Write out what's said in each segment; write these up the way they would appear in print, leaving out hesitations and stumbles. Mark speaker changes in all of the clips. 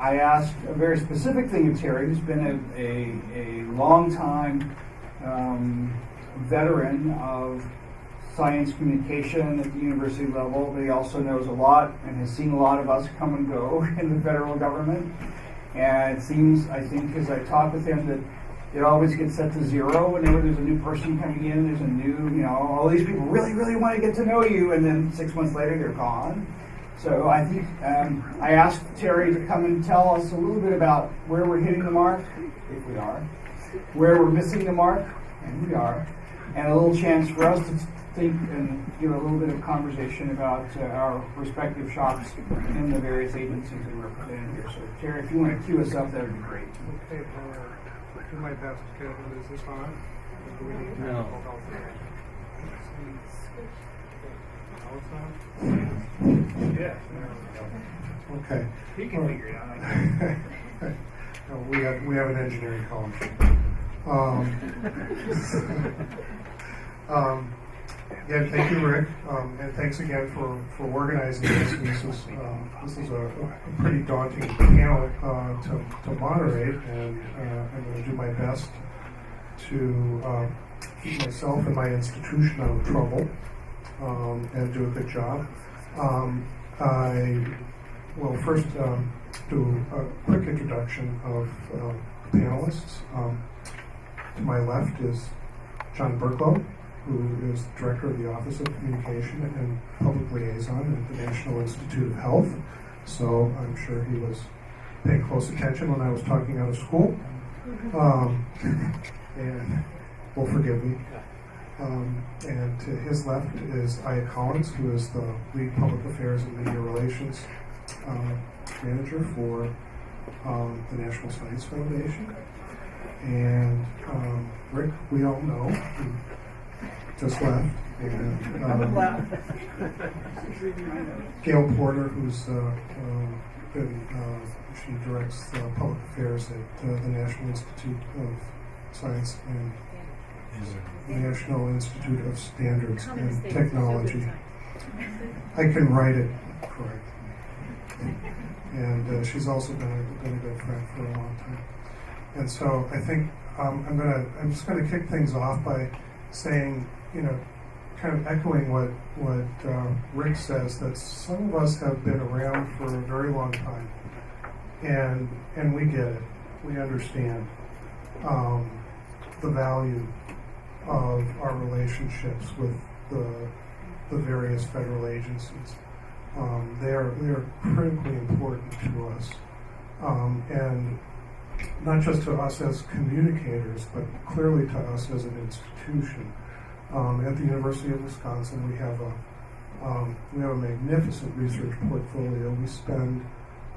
Speaker 1: I asked a very specific thing of Terry, who's been a long time veteran of science communication at the university level, but he also knows a lot and has seen a lot of us come and go in the federal government. And it seems, I think, as I talk with him, that it always gets set to zero whenever there's a new person coming in. There's a new, all these people really, really want to get to know you, and then 6 months later they're gone. So I think I asked Terry to come and tell us a little bit about where we're hitting the mark, if we are, where we're missing the mark, and we are, and a little chance for us to think and give a little bit of conversation about our respective shops in the various agencies that we're represented here. So Terry, if you want to cue us up, that would be great.
Speaker 2: Okay, do my best. Is this on? Do we need
Speaker 3: No.
Speaker 2: Yes.
Speaker 4: Okay.
Speaker 2: He can figure it out.
Speaker 4: No, we have an engineering college. Again, thank you, Rick, and thanks again for organizing this. This is a pretty daunting panel to moderate, and I'm going to do my best to keep myself and my institution out of trouble and do a good job. I will first do a quick introduction of the panelists. To my left is John Burklow, who is the Director of the Office of Communication and Public Liaison at the National Institute of Health. So I'm sure he was paying close attention when I was talking out of school. And will forgive me. And to his left is Aya Collins, who is the lead public affairs and media relations manager for the National Science Foundation. And Rick, we all know, who just left. And Gail Porter, who's she directs public affairs at the National Institute of Science and National Institute of Standards and Technology. I can write it correctly. And she's also been a good friend for a long time. And so I think I'm just gonna kick things off by saying, kind of echoing what Rick says, that some of us have been around for a very long time, and we get it. We understand the value of our relationships with the various federal agencies. They are critically important to us, and not just to us as communicators, but clearly to us as an institution. At the University of Wisconsin, we have a magnificent research portfolio. We spend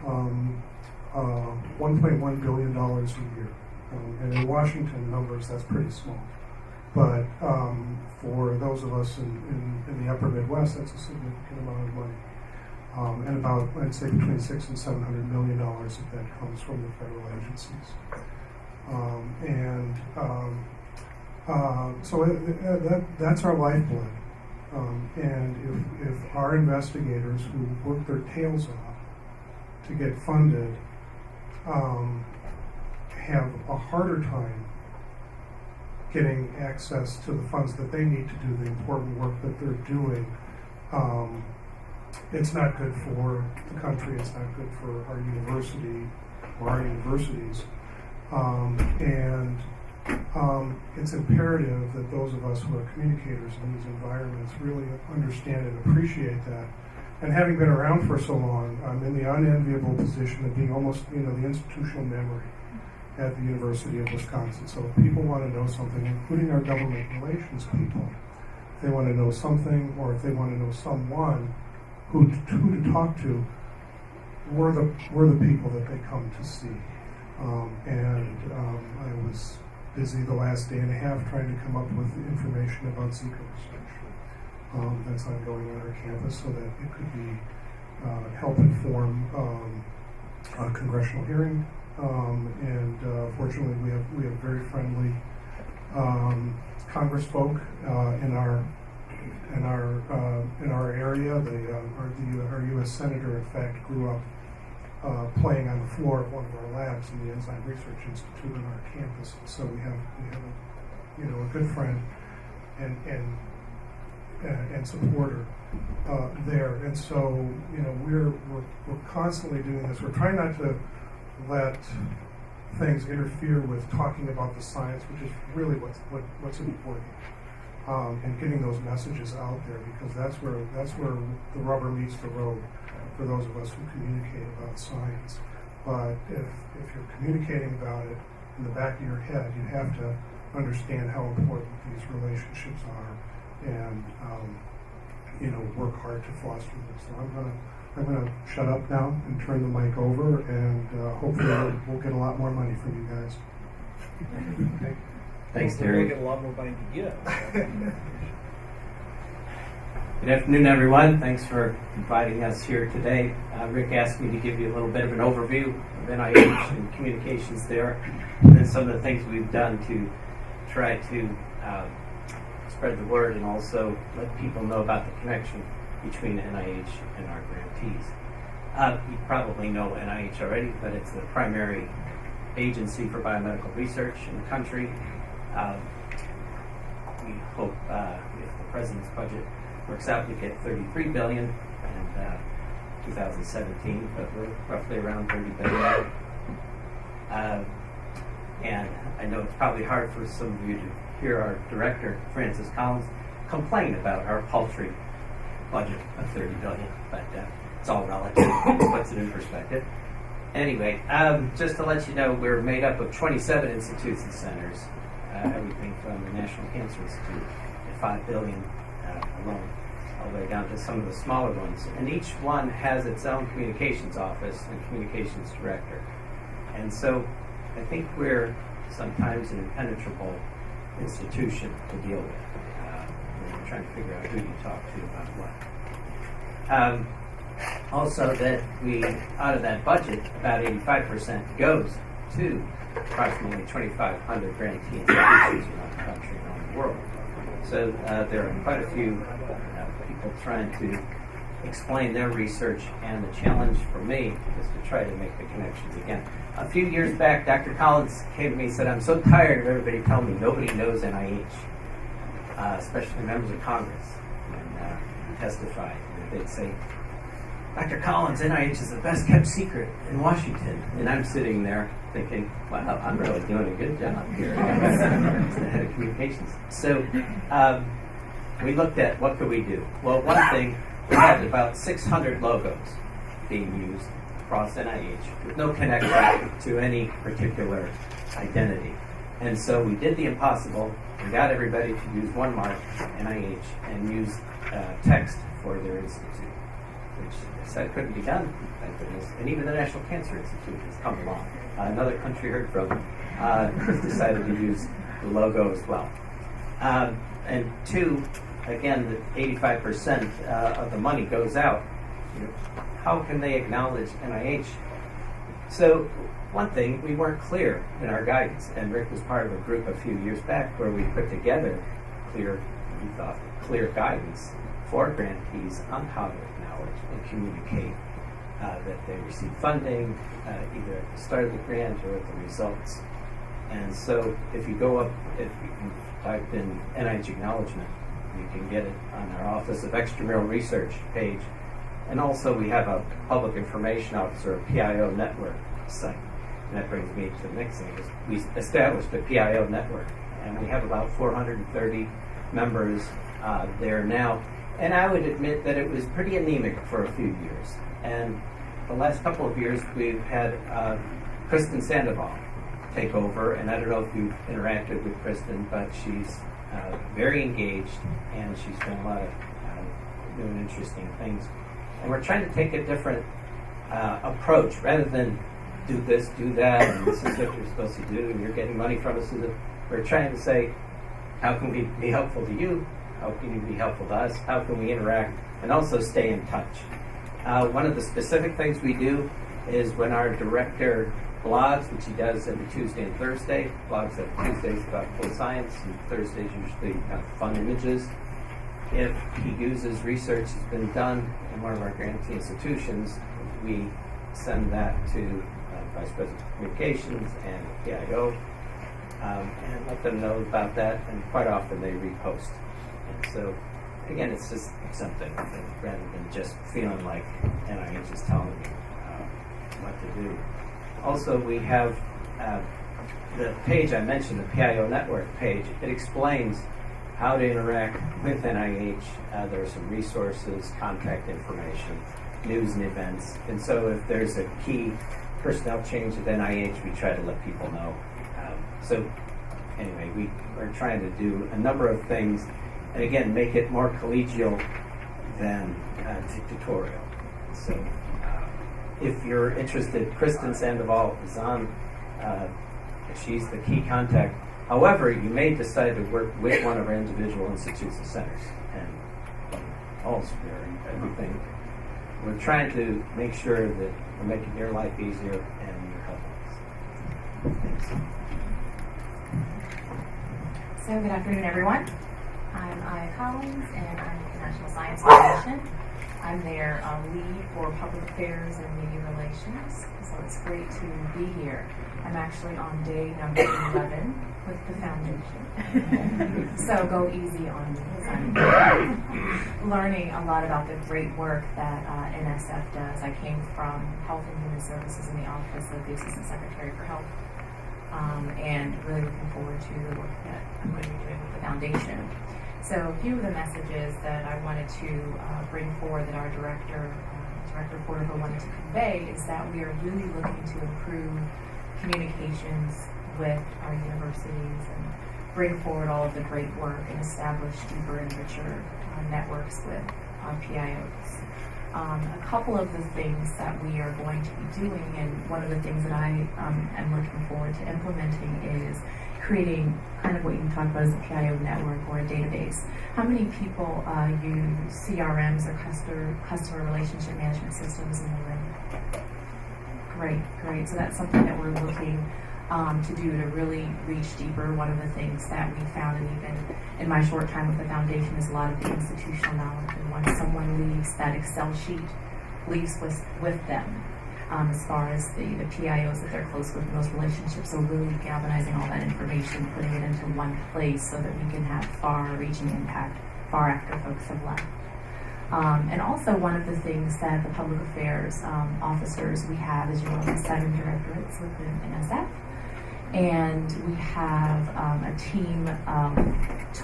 Speaker 4: $1.1 billion a year, and in Washington numbers, that's pretty small. But for those of us in the upper Midwest, that's a significant amount of money. And about, I'd say, between $600 and $700 million of that comes from the federal agencies. So that's our lifeblood. And if our investigators who work their tails off to get funded have a harder time getting access to the funds that they need to do the important work that they're doing, it's not good for the country, it's not good for our university or our universities. It's imperative that those of us who are communicators in these environments really understand and appreciate that. And having been around for so long, I'm in the unenviable position of being almost, the institutional memory at the University of Wisconsin. So if people want to know something, including our government relations people, if they want to know something or if they want to know someone who to talk to, we're the people that they come to see. I was busy the last day and a half trying to come up with information about Zika research that's ongoing on our campus, so that it could be help inform a congressional hearing. Fortunately, we have very friendly congressfolk in our area. Our U.S. senator, in fact, grew up playing on the floor of one of our labs in the Enzyme Research Institute on our campus. So we have a good friend and supporter there. And so we're constantly doing this. We're trying not to let things interfere with talking about the science, which is really what's important, and getting those messages out there, because that's where the rubber meets the road for those of us who communicate about science. But if you're communicating about it in the back of your head, you have to understand how important these relationships are, and work hard to foster them. So I'm gonna shut up now and turn the mic over, and hopefully we'll get a lot more money from you guys.
Speaker 2: Okay.
Speaker 3: Thanks,
Speaker 2: We'll
Speaker 3: Terry.
Speaker 2: get a lot more money to give.
Speaker 3: Good afternoon, everyone. Thanks for inviting us here today. Rick asked me to give you a little bit of an overview of NIH and communications there, and then some of the things we've done to try to spread the word and also let people know about the connection between NIH and our grantees. You probably know NIH already, but it's the primary agency for biomedical research in the country. We hope if the president's budget works out, we get $33 billion in 2017, but we're roughly around $30 billion. And I know it's probably hard for some of you to hear our director, Francis Collins, complain about our paltry budget of $30 billion, but it's all relative. It puts it in perspective. Anyway, just to let you know, we're made up of 27 institutes and centers, everything from the National Cancer Institute at $5 billion alone, all the way down to some of the smaller ones. And each one has its own communications office and communications director. And so I think we're sometimes an impenetrable institution to deal with. We're trying to figure out who you talk to about what. Also, that we, out of that budget, about 85% goes to approximately 2,500 grantee institutions around the country and around the world. So there are quite a few people trying to explain their research, and the challenge for me is to try to make the connections again. A few years back, Dr. Collins came to me and said, "I'm so tired of everybody telling me nobody knows NIH, especially members of Congress, when he testified. They'd say, Dr. Collins, NIH is the best kept secret in Washington." And I'm sitting there thinking, wow, I'm really doing a good job here as the head of communications. So we looked at what could we do. Well, one thing, we had about 600 logos being used across NIH with no connection to any particular identity. And so we did the impossible and got everybody to use one mark, NIH, and use text for their institute, which they said couldn't be done, thank goodness. And even the National Cancer Institute has come along. Another country heard from has decided to use the logo as well. And two, again, the 85% of the money goes out. How can they acknowledge NIH? So one thing, we weren't clear in our guidance, and Rick was part of a group a few years back where we put together clear guidance for grantees on how to acknowledge and communicate that they receive funding, either at the start of the grant or at the results. And so if you go up, if you can type in NIH acknowledgement, you can get it on our Office of Extramural Research page. And also we have a Public Information Officer, a PIO network site. And that brings me to the next thing, is we established a PIO network, and we have about 430 members there now. And I would admit that it was pretty anemic for a few years. And the last couple of years, we've had Kristen Sandoval take over. And I don't know if you've interacted with Kristen, but she's very engaged, and she's done a lot of new and interesting things. And we're trying to take a different approach, rather than do this, do that, and this is what you're supposed to do, and you're getting money from us. We're trying to say, how can we be helpful to you? How can you be helpful to us? How can we interact and also stay in touch? One of the specific things we do is when our director blogs, which he does every Tuesday and Thursday, blogs every Tuesdays about full science, and Thursdays usually have fun images. If he uses research that's been done in one of our grantee institutions, we send that to Vice President of Communications and PIO, and let them know about that, and quite often they repost. And so, again, it's just something rather than just feeling like NIH is telling you what to do. Also, we have the page I mentioned, the PIO network page. It explains how to interact with NIH. There are some resources, contact information, news and events. And so if there's a key personnel change at NIH, we try to let people know. So anyway, we're trying to do a number of things, and again, make it more collegial than dictatorial. So if you're interested, Kristen Sandoval is on. She's the key contact. However, you may decide to work with one of our individual institutes and centers, and all's fair and everything. We're trying to make sure that we're making your life easier and you're helping us. Thanks.
Speaker 5: So, good afternoon, everyone. I'm Aya Collins, and I'm with the National Science Foundation. I'm their lead for public affairs and media relations, so it's great to be here. I'm actually on day number 11 with the foundation. So go easy on me, because I'm learning a lot about the great work that NSF does. I came from Health and Human Services in the Office of the Assistant Secretary for Health, and really looking forward to the work that I'm going to be doing with the foundation. So a few of the messages that I wanted to bring forward that our Director Porterville wanted to convey is that we are really looking to improve communications with our universities and bring forward all of the great work and establish deeper and richer networks with our PIOs. A couple of the things that we are going to be doing, and one of the things that I am looking forward to implementing, is creating kind of what you can talk about as a PIO network or a database. How many people use CRMs or customer relationship management systems in the room? Great. So that's something that we're looking to do to really reach deeper. One of the things that we found, and even in my short time with the foundation, is a lot of the institutional knowledge. And once someone leaves, that Excel sheet leaves with them. As far as the PIOs that they're close with in those relationships. So really galvanizing all that information, putting it into one place so that we can have far-reaching impact far after folks have left. And also one of the things that the public affairs officers we have, as you know, 7 directorates within NSF. And we have a team of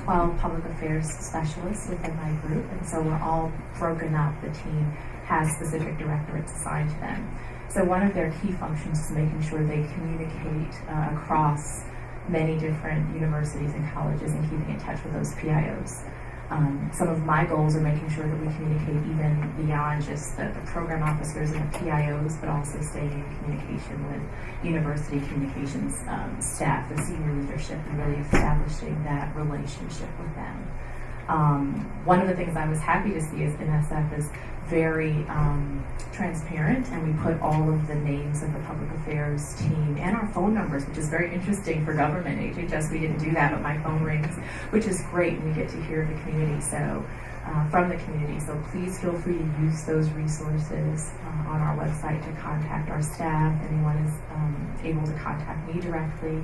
Speaker 5: 12 public affairs specialists within my group. And so we're all broken up. The team has specific directorates assigned to them. So one of their key functions is making sure they communicate across many different universities and colleges and keeping in touch with those PIOs. Some of my goals are making sure that we communicate even beyond just the program officers and the PIOs, but also staying in communication with university communications staff, the senior leadership, and really establishing that relationship with them. One of the things I was happy to see is NSF is very transparent, and we put all of the names of the public affairs team and our phone numbers, which is very interesting for government. HHS, we didn't do that, but my phone rings, which is great, and we get to hear the community, so from the community. So please feel free to use those resources on our website to contact our staff. Anyone is able to contact me directly.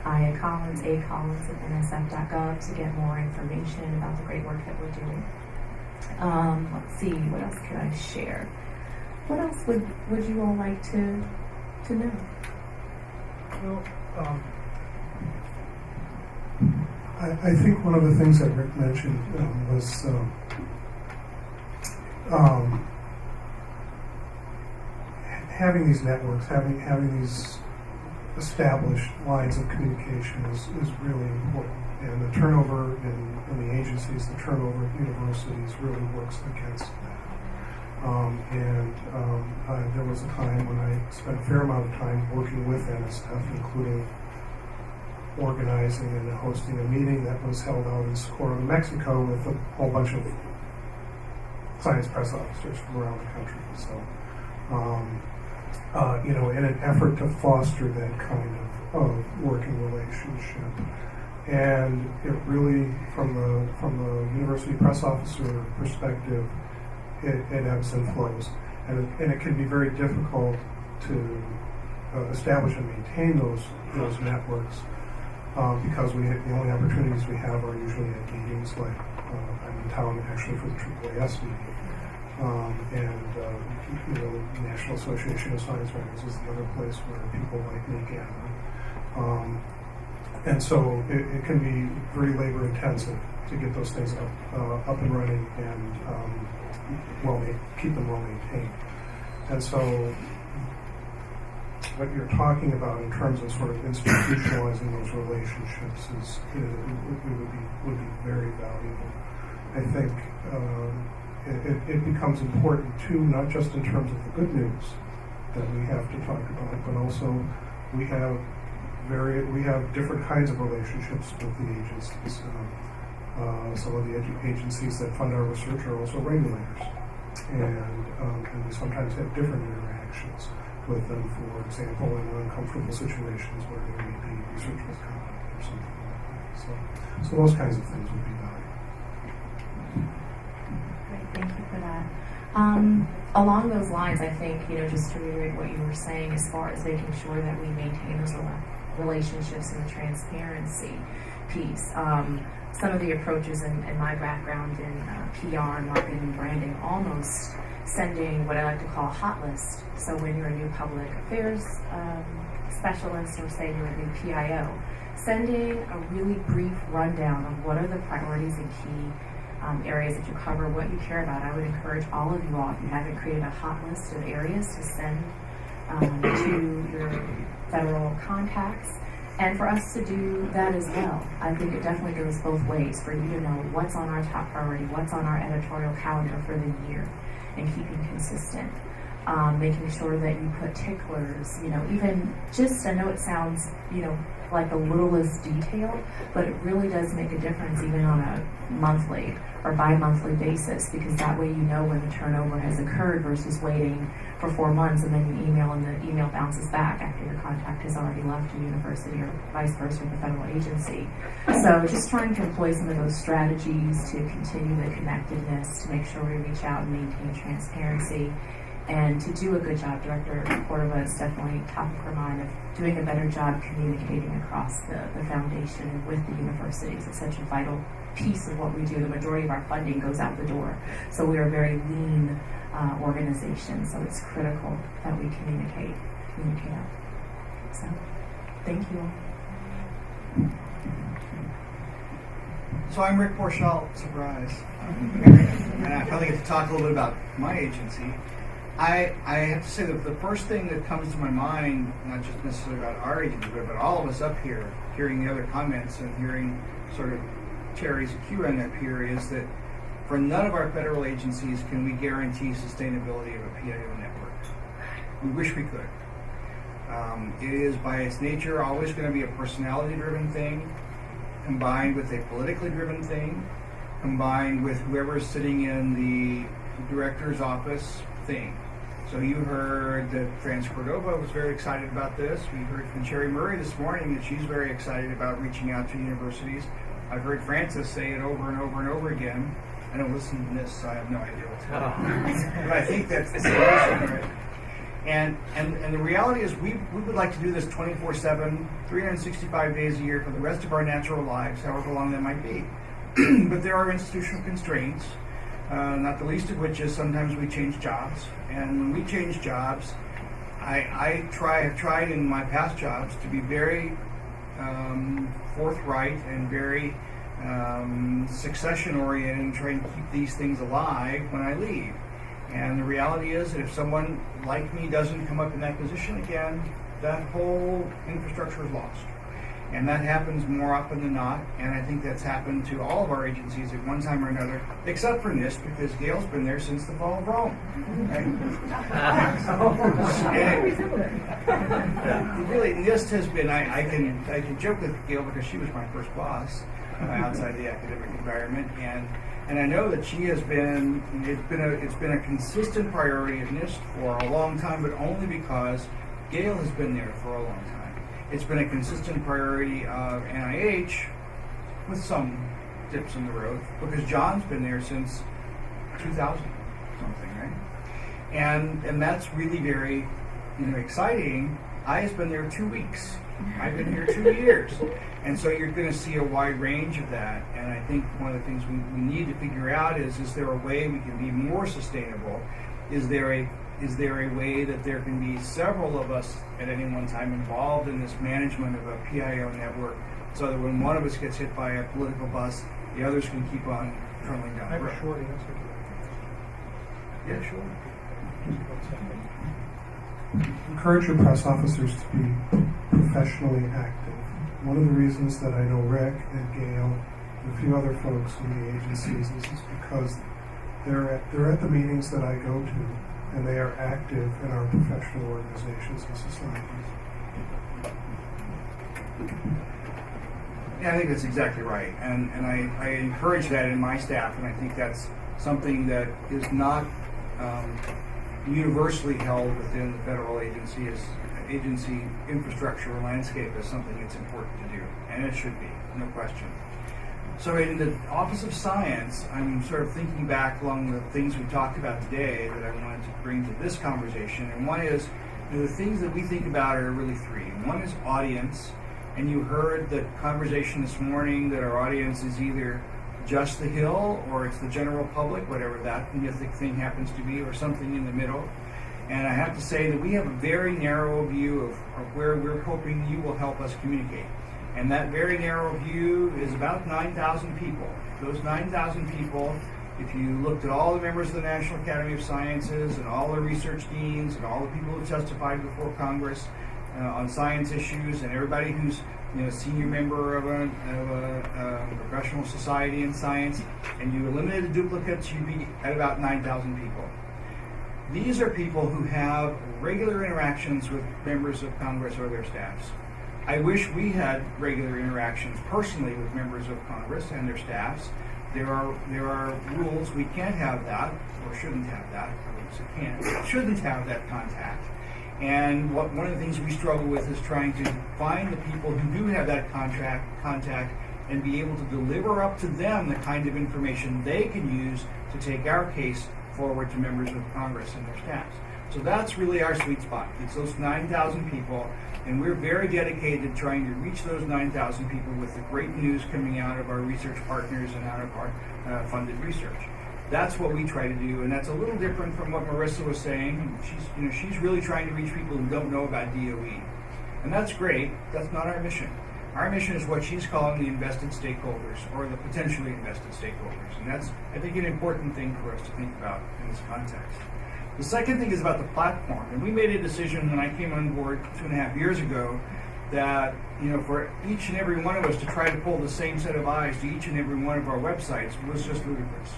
Speaker 5: Aya Collins, A.Collins at nsf.gov to get more information about the great work that we're doing. Let's see, what else could I share? What else would you all like to know?
Speaker 2: Well,
Speaker 4: I think one of the things that Rick mentioned was having these networks, having these established lines of communication is really important. And the turnover in the agencies, the turnover at universities really works against that. There was a time when I spent a fair amount of time working with NSF, including organizing and hosting a meeting that was held out in Socorro, New Mexico, with a whole bunch of science press officers from around the country. So, in an effort to foster that kind of working relationship. And it really, from the university press officer perspective, it ebbs and flows. And it can be very difficult to establish and maintain those networks because the only opportunities we have are usually at meetings like I'm in town actually for the AAAS meeting. The National Association of Science Writers is the other place where people like me gather. And so it can be very labor intensive to get those things up and running and keep them well maintained. And so what you're talking about in terms of sort of institutionalizing those relationships would be very valuable. I think it becomes important too, not just in terms of the good news that we have to talk about, but also we have different kinds of relationships with the agencies. Some of the agencies that fund our research are also regulators, and we sometimes have different interactions with them, for example, in uncomfortable situations where there may be research misconduct or something like that. So those kinds of things would be valuable.
Speaker 5: Great, thank you for that. Along those lines, I think, just to reiterate what you were saying as far as making sure that we maintain those relationships and the transparency piece. Some of the approaches in my background in PR, marketing, and branding, almost sending what I like to call a hot list. So when you're a new public affairs specialist, or say you're a new PIO, sending a really brief rundown of what are the priorities and key areas that you cover, what you care about. I would encourage all of you all, if you haven't created a hot list of areas to send to your federal contacts, and for us to do that as well. I think it definitely goes both ways, for you to know what's on our top priority, what's on our editorial calendar for the year, and keeping consistent. Making sure that you put ticklers, even just, I know it sounds, like the littlest detail, but it really does make a difference even on a monthly or bi-monthly basis, because that way you know when the turnover has occurred versus waiting for 4 months and then you email and the email bounces back after your contact has already left the university, or vice versa with the federal agency. So just trying to employ some of those strategies to continue the connectedness, to make sure we reach out and maintain transparency, and to do a good job. Director Cordova is definitely top of her mind of doing a better job communicating across the foundation and with the universities. It's such a vital piece of what we do. The majority of our funding goes out the door. So we are a very lean organization, so it's critical that we communicate out. So, thank you all.
Speaker 6: So I'm Rick Borschall, surprise. And I finally get to talk a little bit about my agency. I have to say that the first thing that comes to my mind, not just necessarily about our agency, but about all of us up here, hearing the other comments and hearing sort of Terry's Q&A up here, is that for none of our federal agencies can we guarantee sustainability of a PIO network. We wish we could. It is by its nature always going to be a personality-driven thing, combined with a politically driven thing, combined with whoever's sitting in the director's office thing. So you heard that Frances Cordova was very excited about this. We heard from Sherry Murray this morning that she's very excited about reaching out to universities. I've heard Frances say it over and over and over again. I don't listen to this, so I have no idea what's going on. But I think that's the solution, right? And the reality is we would like to do this 24/7, 365 days a year for the rest of our natural lives, however long that might be. But there are institutional constraints, not the least of which is sometimes we change jobs. And when we change jobs, I have tried in my past jobs to be very forthright and very succession-oriented and try and keep these things alive when I leave. And the reality is that if someone like me doesn't come up in that position again, that whole infrastructure is lost. And that happens more often than not, and I think that's happened to all of our agencies at one time or another, except for NIST, because Gail's been there since the fall of Rome. Right? Really, NIST has been, I can joke with Gail because she was my first boss outside the academic environment, and I know that she has been, it's been a consistent priority at NIST for a long time, but only because Gail has been there for a long time. It's been a consistent priority of NIH with some dips in the road, because John's been there since 2000 something, right? And that's really very exciting, I has been there 2 weeks. I've been here 2 years. And so you're going to see a wide range of that. And I think one of the things we need to figure out is there a way we can be more sustainable? Is there a way that there can be several of us at any one time involved in this management of a PIO network, so that when one of us gets hit by a political bus, the others can keep on trundling down
Speaker 2: I
Speaker 6: the
Speaker 2: have a
Speaker 6: road?
Speaker 2: short answer to that.
Speaker 6: Yeah, sure.
Speaker 4: Encourage your press officers to be professionally active. One of the reasons that I know Rick and Gail and a few other folks in the agencies is because they're at the meetings that I go to, and they are active in our professional organizations and societies.
Speaker 6: Yeah, I think that's exactly right, and I encourage that in my staff, and I think that's something that is not universally held within the federal agency infrastructure or landscape as something that's important to do, and it should be, no question. So in the Office of Science, I'm sort of thinking back along the things we talked about today that I wanted to bring to this conversation, and one is, the things that we think about are really three. One is audience, and you heard the conversation this morning that our audience is either just the Hill, or it's the general public, whatever that mythic thing happens to be, or something in the middle. And I have to say that we have a very narrow view of where we're hoping you will help us communicate. And that very narrow view is about 9,000 people. Those 9,000 people, if you looked at all the members of the National Academy of Sciences and all the research deans and all the people who testified before Congress on science issues, and everybody who's senior member of a professional society in science, and you eliminated duplicates, you'd be at about 9,000 people. These are people who have regular interactions with members of Congress or their staffs. I wish we had regular interactions personally with members of Congress and their staffs. There are rules. We can't have that, or shouldn't have that. Shouldn't have that contact. And one of the things we struggle with is trying to find the people who do have that contact and be able to deliver up to them the kind of information they can use to take our case forward to members of Congress and their staffs. So that's really our sweet spot. It's those 9,000 people, and we're very dedicated to trying to reach those 9,000 people with the great news coming out of our research partners and out of our funded research. That's what we try to do, and that's a little different from what Marissa was saying. She's really trying to reach people who don't know about DOE. And that's great. That's not our mission. Our mission is what she's calling the invested stakeholders, or the potentially invested stakeholders. And that's, I think, an important thing for us to think about in this context. The second thing is about the platform. And we made a decision when I came on board 2.5 years ago that, for each and every one of us to try to pull the same set of eyes to each and every one of our websites was just ludicrous.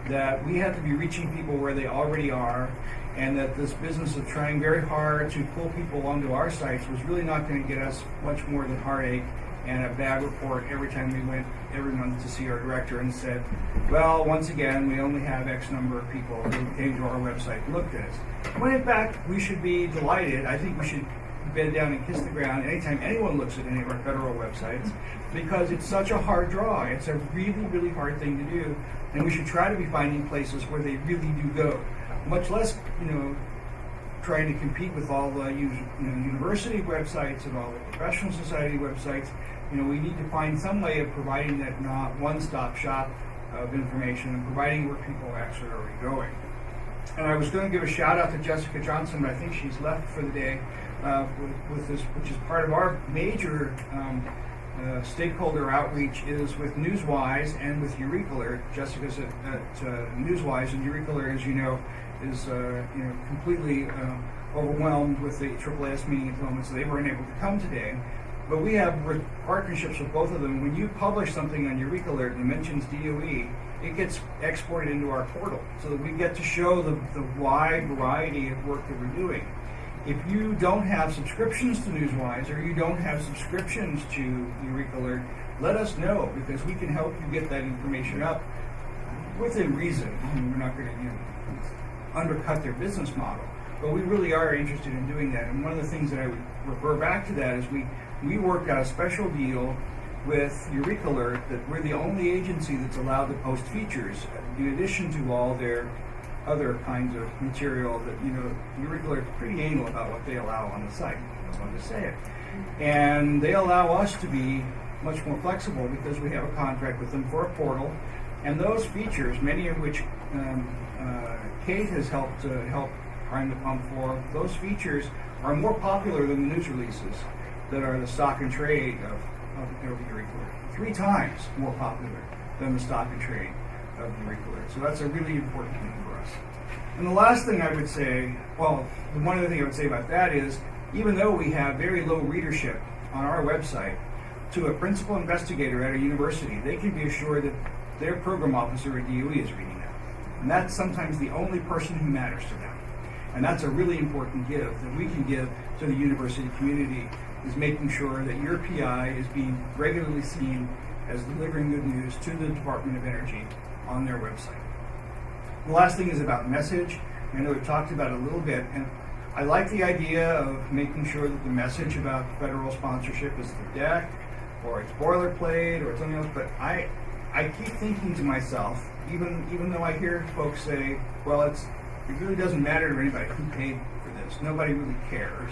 Speaker 6: That we have to be reaching people where they already are, and that this business of trying very hard to pull people onto our sites was really not going to get us much more than heartache and a bad report every time we went every month to see our director and said, well, once again, we only have X number of people who came to our website and looked at us. When in fact, we should be delighted. I think we should bend down and kiss the ground anytime anyone looks at any of our federal websites, because it's such a hard draw. It's a really, really hard thing to do, and we should try to be finding places where they really do go. Much less, trying to compete with all the university websites and all the professional society websites. We need to find some way of providing that not one-stop shop of information and providing where people actually are already going. And I was going to give a shout out to Jessica Johnson, but I think she's left for the day with this, which is part of our major stakeholder outreach is with Newswise and with Eurekalert. Jessica's at Newswise, and Eurekalert, as you know, is completely overwhelmed with the AAAS meeting at the moment, so they weren't able to come today. But we have partnerships with both of them. When you publish something on Eurekalert and it mentions DOE, it gets exported into our portal so that we get to show the wide variety of work that we're doing. If you don't have subscriptions to Newswise, or you don't have subscriptions to Eurekalert, let us know, because we can help you get that information up within reason. We're not going to undercut their business model, but we really are interested in doing that. And one of the things that I would refer back to that is we worked out a special deal with Eurekalert that we're the only agency that's allowed to post features in addition to all their other kinds of material that, Eureka is pretty anal about what they allow on the site. I just wanted to say it. And they allow us to be much more flexible because we have a contract with them for a portal. And those features, many of which Kate has helped prime the pump for, those features are more popular than the news releases that are the stock and trade of Eureka. 3 times more popular than the stock and trade of Eureka. So that's a really important thing for us. And the last thing I would say, well, the one other thing I would say about that is, even though we have very low readership on our website, to a principal investigator at a university, they can be assured that their program officer at DOE is reading that. And that's sometimes the only person who matters to them. And that's a really important give that we can give to the university community, is making sure that your PI is being regularly seen as delivering good news to the Department of Energy on their website. The last thing is about message. I know we've talked about it a little bit, and I like the idea of making sure that the message about federal sponsorship is the deck, or it's boilerplate, or something else, but I keep thinking to myself, even though I hear folks say, well, it really doesn't matter to anybody who paid for this. Nobody really cares.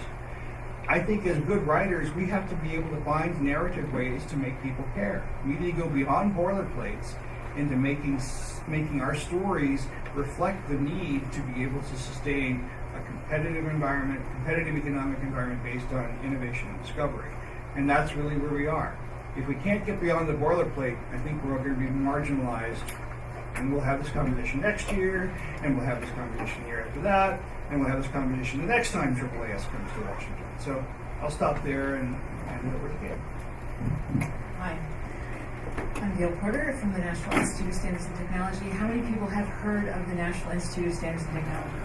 Speaker 6: I think as good writers, we have to be able to find narrative ways to make people care. We need to go beyond boilerplates into making our stories reflect the need to be able to sustain a competitive environment, competitive economic environment based on innovation and discovery. And that's really where we are. If we can't get beyond the boilerplate, I think we're going to be marginalized. And we'll have this conversation next year, and we'll have this conversation the year after that, and we'll have this conversation the next time AAAS comes to Washington. So I'll stop there and hand it over to Gail.
Speaker 7: Hi. I'm Gail Porter from the National Institute of Standards and Technology. How many people have heard of the National Institute of Standards and Technology?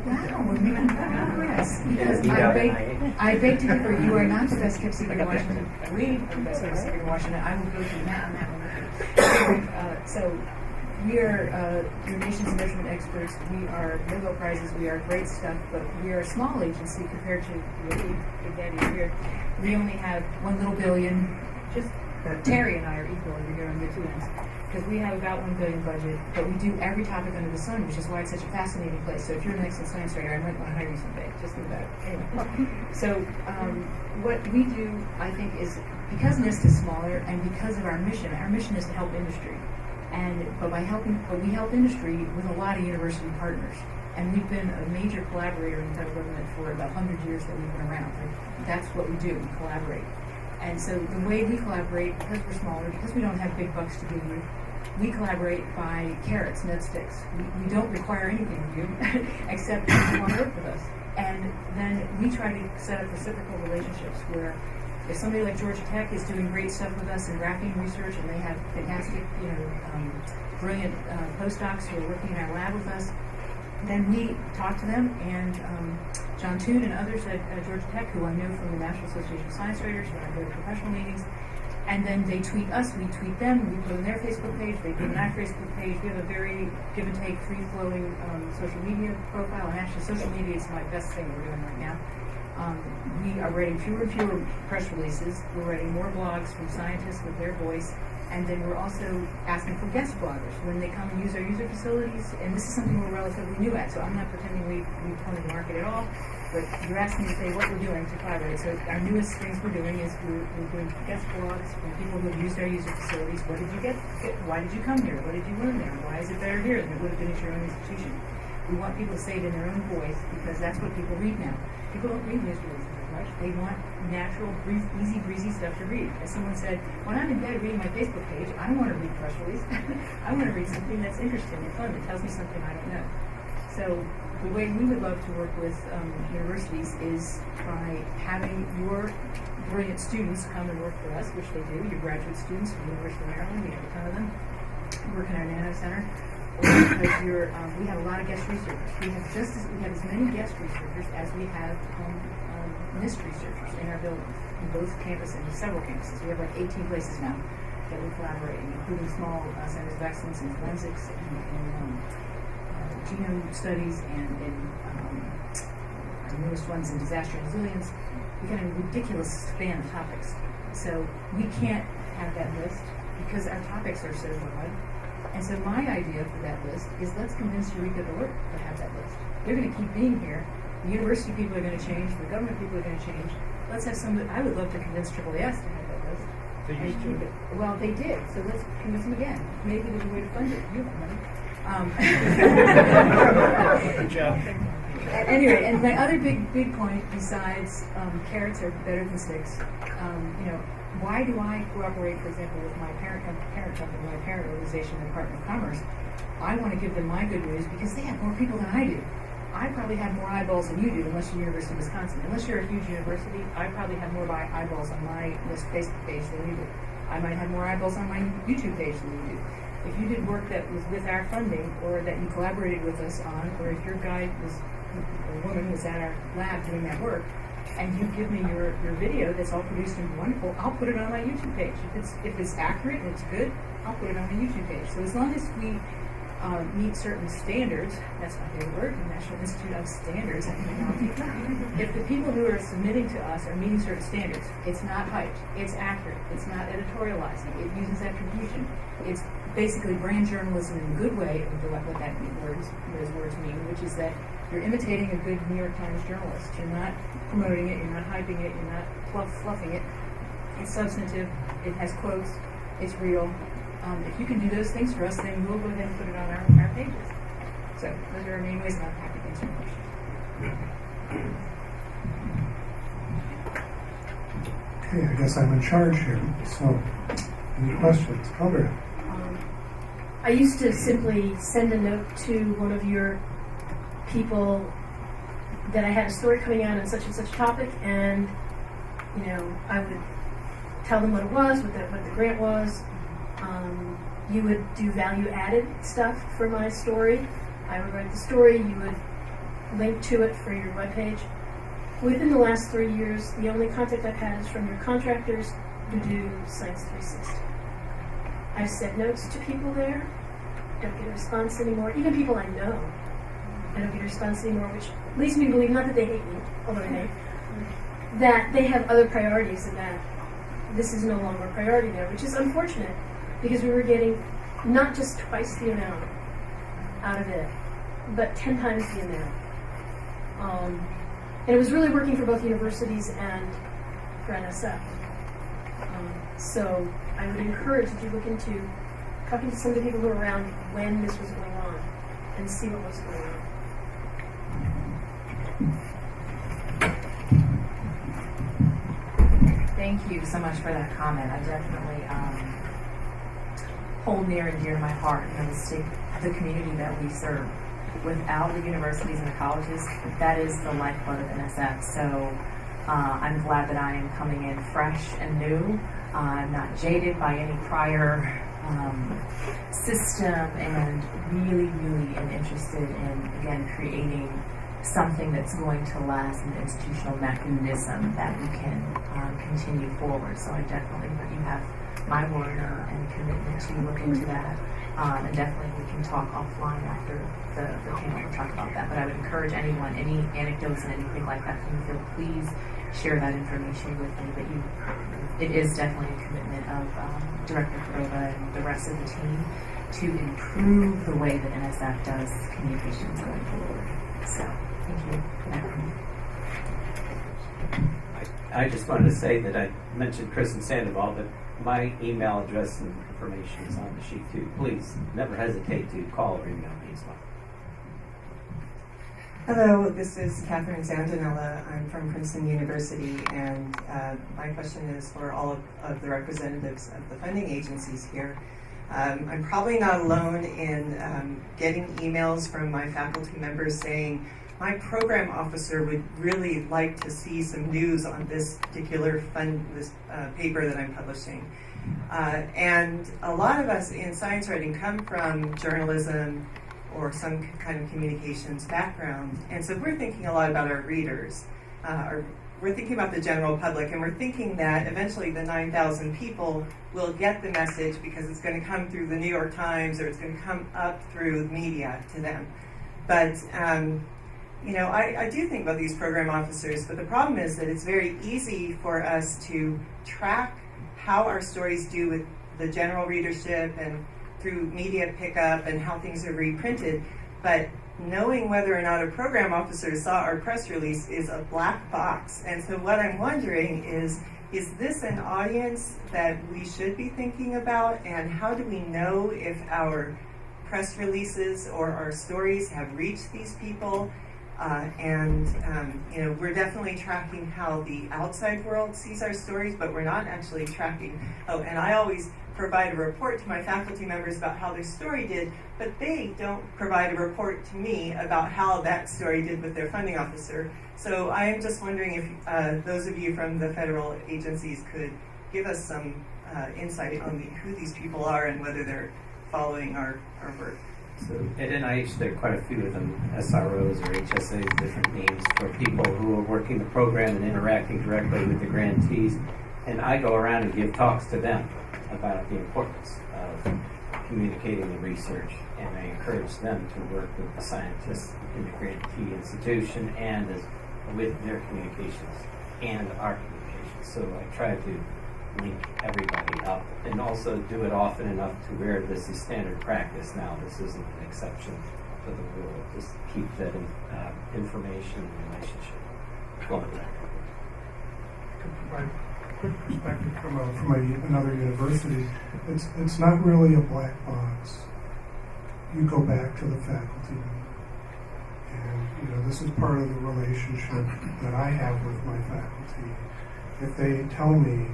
Speaker 7: Wow, yes. Because I beg to differ. You are not the best kept secret in Washington. We are the best kept secret in Washington. I will go to Matt on that one. So we are your nation's measurement experts. We are Nobel Prizes. We are great stuff, but we are a small agency compared to really Big Daddy here. We only have 1 little billion. Just Terry and I are equal over here on the 2 ends. Because we have about $1 billion budget, but we do every topic under the sun, which is why it's such a fascinating place. So if you're an excellent science writer, I might want to hire you someday. Just think about it. Anyway, so what we do, I think, is because NIST is smaller and because of our mission is to help industry. But we help industry with a lot of university partners. And we've been a major collaborator in the federal government for about 100 years that we've been around. That's what we do, we collaborate. And so the way we collaborate, because we're smaller, because we don't have big bucks to give you, we collaborate by carrots, not sticks. We don't require anything of you, except if you want to work with us. And then we try to set up reciprocal relationships where if somebody like Georgia Tech is doing great stuff with us in graphene research and they have fantastic, brilliant postdocs who are working in our lab with us, then we talk to them, and John Toon and others at Georgia Tech, who I know from the National Association of Science Writers, when I go to professional meetings, and then they tweet us, we tweet them, we put on their Facebook page, they put on our Facebook page. We have a very give-and-take, free-flowing social media profile, and actually social media is my best thing we're doing right now. We are writing fewer and fewer press releases. We're writing more blogs from scientists with their voice. And then we're also asking for guest bloggers when they come and use our user facilities. And this is something we're relatively new at, so I'm not pretending we've come to the market at all. But you're asking me to say what we're doing to collaborate. So our newest things we're doing is we're doing guest blogs from people who have used our user facilities. What did you get? Why did you come here? What did you learn there? Why is it better here than it would have been at your own institution? We want people to say it in their own voice because that's what people read now. People don't read news releases as much. They want natural, easy, breezy stuff to read. As someone said, when I'm in bed reading my Facebook page, I don't want to read press release. I want to read something that's interesting and fun that tells me something I don't know. So the way we would love to work with universities is by having your brilliant students come and work for us, which they do. Your graduate students from the University of Maryland, we have a ton of them, work in our Nano Center. Because we have a lot of guest researchers. We have as many guest researchers as we have NIST researchers in our buildings, in both campuses, in several campuses. We have like 18 places now that we collaborate in, including small centers of excellence in forensics and genome studies and in our newest ones in disaster resilience. We got a ridiculous span of topics. So we can't have that list because our topics are so broad. And so my idea for that list is let's convince Eureka Alert to have that list. They're going to keep being here. The university people are going to change. The government people are going to change. Let's have somebody. I would love to convince AAAS to have that list.
Speaker 2: They used to.
Speaker 7: Well, they did. So let's convince them again. Maybe there's a way to fund it. You have money.
Speaker 2: Good job.
Speaker 7: Anyway, and my other big point, besides carrots are better than sticks, why do I cooperate, for example, with my parent company, my parent organization, the Department of Commerce? I want to give them my good news because they have more people than I do. I probably have more eyeballs than you do, unless you're University of Wisconsin. Unless you're a huge university, I probably have more eyeballs on my list Facebook page than you do. I might have more eyeballs on my YouTube page than you do. If you did work that was with our funding, or that you collaborated with us on, or if your guy was, or woman was at our lab doing that work, and you give me your video that's all produced and wonderful, I'll put it on my YouTube page. If it's accurate and it's good, I'll put it on my YouTube page. So as long as we meet certain standards, that's my favorite word, the National Institute of Standards and Technology. If the people who are submitting to us are meeting certain standards, it's not hyped, it's accurate, it's not editorializing, it uses attribution, it's basically brand journalism in a good way of what those words mean, which is that you're imitating a good New York Times journalist. You're not promoting it, you're not hyping it, you're not fluffing it. It's substantive, it has quotes, it's real. If you can do those things for us, then we'll go ahead and put it on our pages. So those are our main ways, and I'm happy to answer your questions.
Speaker 4: Okay, I guess I'm in charge here. So, any questions? Gilbert?
Speaker 8: I used to simply send a note to one of your people that I had a story coming out on such and such topic, and I would tell them what it was, what the grant was. You would do value-added stuff for my story. I would write the story. You would link to it for your webpage. Within the last 3 years, the only contact I've had is from your contractors who do Science 360. I've sent notes to people there. Don't get a response anymore. Even people I know, I don't get a response anymore, which leads me to believe, not that they hate me, although I may, that they have other priorities and that this is no longer a priority there, which is unfortunate. Because we were getting not just twice the amount out of it, but 10 times the amount. And it was really working for both universities and for NSF. So I would encourage that you look into talking to some of the people who were around when this was going on and see what was going on.
Speaker 5: Thank you so much for that comment. I definitely hold near and dear to my heart the community that we serve. Without the universities and the colleges, that is the lifeblood of NSF. So I'm glad that I am coming in fresh and new. I'm not jaded by any prior system, and really am interested in, again, creating something that's going to last, an institutional mechanism that we can continue forward. So I definitely, you have my word and commitment to look into that. And definitely we can talk offline after the panel to talk about that. But I would encourage anyone, any anecdotes and anything like that from the field, please share that information with me. But it is definitely a commitment of Director Cordova and the rest of the team to improve the way that NSF does communications going forward. So thank you for that.
Speaker 3: I just wanted to say that I mentioned Chris and Sandoval, but my email address and information is on the sheet too. Please never hesitate to call or email me as well.
Speaker 9: Hello, this is Catherine Zandanella. I'm from Princeton University, and my question is for all of the representatives of the funding agencies here. I'm probably not alone in getting emails from my faculty members saying, my program officer would really like to see some news on this particular paper that I'm publishing. And a lot of us in science writing come from journalism or some kind of communications background. And so we're thinking a lot about our readers. We're thinking about the general public, and we're thinking that eventually the 9,000 people will get the message because it's going to come through the New York Times or it's going to come up through media to them. But I do think about these program officers, but the problem is that it's very easy for us to track how our stories do with the general readership and through media pickup and how things are reprinted, but knowing whether or not a program officer saw our press release is a black box. And so what I'm wondering is this an audience that we should be thinking about? And how do we know if our press releases or our stories have reached these people? You know, we're definitely tracking how the outside world sees our stories, but we're not actually tracking. Oh, and I always provide a report to my faculty members about how their story did, but they don't provide a report to me about how that story did with their funding officer. So I am just wondering if those of you from the federal agencies could give us some insight on who these people are and whether they're following our work.
Speaker 3: So at NIH, there are quite a few of them, SROs or HSAs, different names for people who are working the program and interacting directly with the grantees. And I go around and give talks to them about the importance of communicating the research, and I encourage them to work with the scientists in the grantee institution and with their communications and our communications. So I try to link everybody up and also do it often enough to where this is standard practice now. This isn't an exception to the rule. Just keep that information and relationship going.
Speaker 4: My quick perspective from another university, it's not really a black box. You go back to the faculty member, and you know this is part of the relationship that I have with my faculty. If they tell me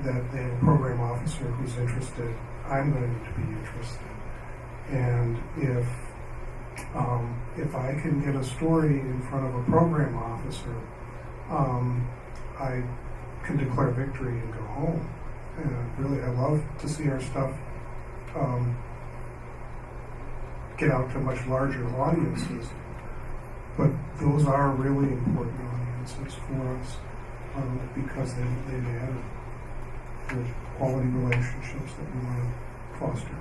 Speaker 4: that they have a program officer who's interested, I'm going to be interested. And if I can get a story in front of a program officer, I can declare victory and go home. And really, I love to see our stuff get out to much larger audiences. But those are really important audiences for us because they matter. The quality relationships that we want to foster.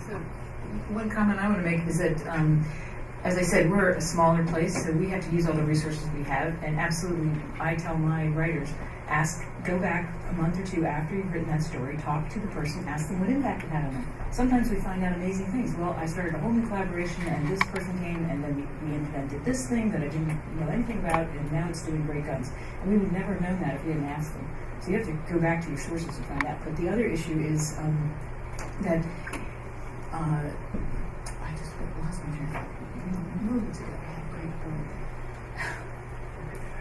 Speaker 7: So, one comment I want to make is that, as I said, we're a smaller place, so we have to use all the resources we have. And absolutely, I tell my writers, go back a month or two after you've written that story, talk to the person, ask them what impact it had on them. Sometimes we find out amazing things. Well, I started a whole new collaboration, and this person came, and then we invented this thing that I didn't know anything about, and now it's doing great guns. And we would never have known that if we hadn't asked them. So you have to go back to your sources to find out. But the other issue is that I just lost my train of thought. Moments ago, I had a great point.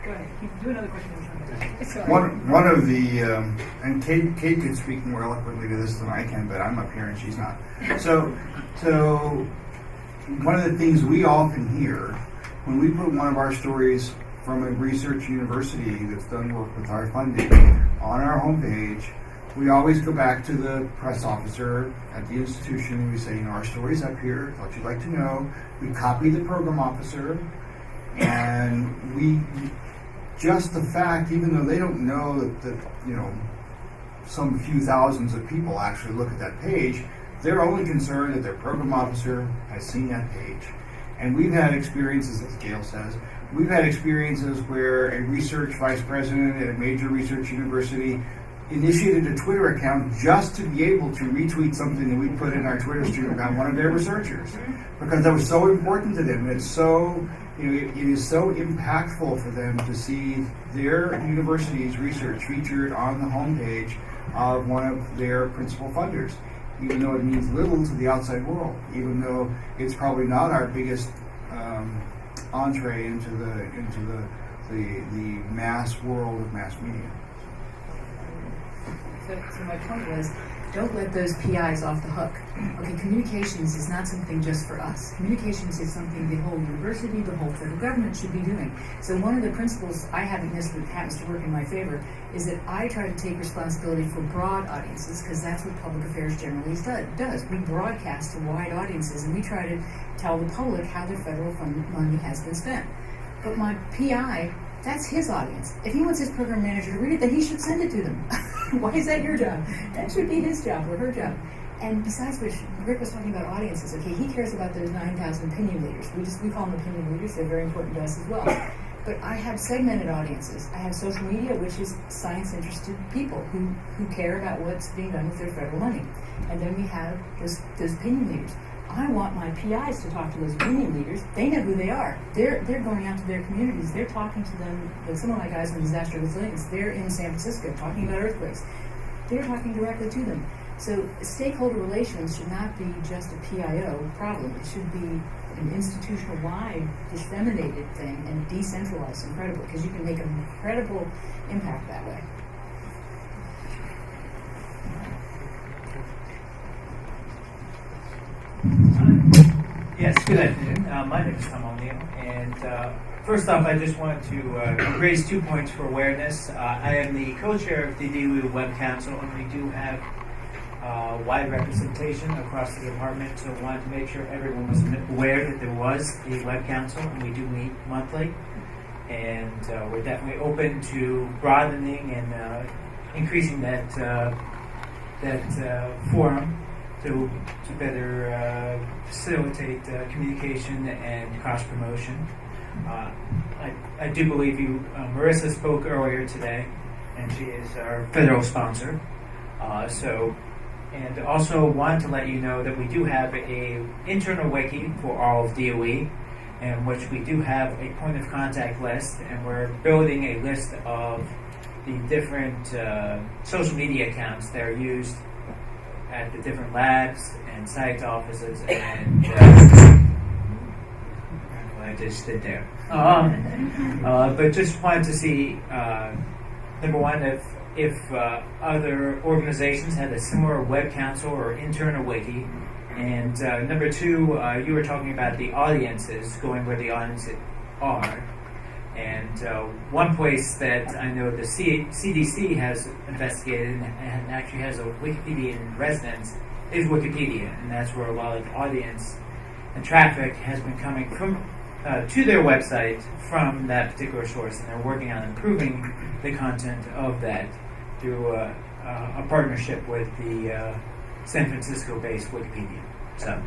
Speaker 7: Go ahead. Do another question.
Speaker 6: One of the and Kate could speak more eloquently to this than I can, but I'm up here and she's not. So one of the things we often hear when we put one of our stories from a research university that's done work with our funding on our homepage, we always go back to the press officer at the institution and we say, you know, our story's up here, thought you'd like to know. We copy the program officer, and we just the fact, even though they don't know that you know, some few thousands of people actually look at that page, they're only concerned that their program officer has seen that page. And we've had experiences, as Gail says, we've had experiences where a research vice president at a major research university initiated a Twitter account just to be able to retweet something that we put in our Twitter stream about one of their researchers, because that was so important to them. And it's so, you know, it is so impactful for them to see their university's research featured on the homepage of one of their principal funders, even though it means little to the outside world, even though it's probably not our biggest entree into the mass world of mass media.
Speaker 7: So my point was, don't let those PIs off the hook. Okay, communications is not something just for us. Communications is something the whole university, the whole federal government should be doing. So one of the principles I have in this that happens to work in my favor is that I try to take responsibility for broad audiences, because that's what public affairs generally does. We broadcast to wide audiences, and we try to tell the public how their federal money has been spent. But my PI, that's his audience. If he wants his program manager to read it, then he should send it to them. Why is that your job? That should be his job or her job. And besides which, Rick was talking about audiences. Okay, he cares about those 9,000 opinion leaders. We call them opinion leaders. They're very important to us as well. But I have segmented audiences. I have social media, which is science-interested people who care about what's being done with their federal money. And then we have those opinion leaders. I want my PIs to talk to those opinion leaders. They know who they are. They're going out to their communities. They're talking to them. Some of my guys in disaster resilience, they're in San Francisco talking about earthquakes. They're talking directly to them. So stakeholder relations should not be just a PIO problem. It should be an institutional-wide, disseminated thing and decentralized incredibly, because you can make an incredible impact that way.
Speaker 10: Yes, good afternoon. My name is Tom O'Neill, and first off, I just wanted to raise 2 points for awareness. I am the co-chair of the DOE Web Council, and we do have wide representation across the department, so I wanted to make sure everyone was aware that there was a Web Council, and we do meet monthly, and we're definitely open to broadening and increasing that forum to better facilitate communication and cross-promotion. I do believe Marissa spoke earlier today, and she is our federal sponsor. And also wanted to let you know that we do have a internal wiki for all of DOE, in which we do have a point of contact list, and we're building a list of the different social media accounts that are used at the different labs and site offices, and I just did there. But just wanted to see, number one, if other organizations had a similar web council or internal wiki, and number two, you were talking about the audiences, going where the audiences are. And one place that I know the CDC has investigated and actually has a Wikipedia in residence is Wikipedia, and that's where a lot of the audience and traffic has been coming from to their website from that particular source, and they're working on improving the content of that through a partnership with the San Francisco-based Wikipedia. So.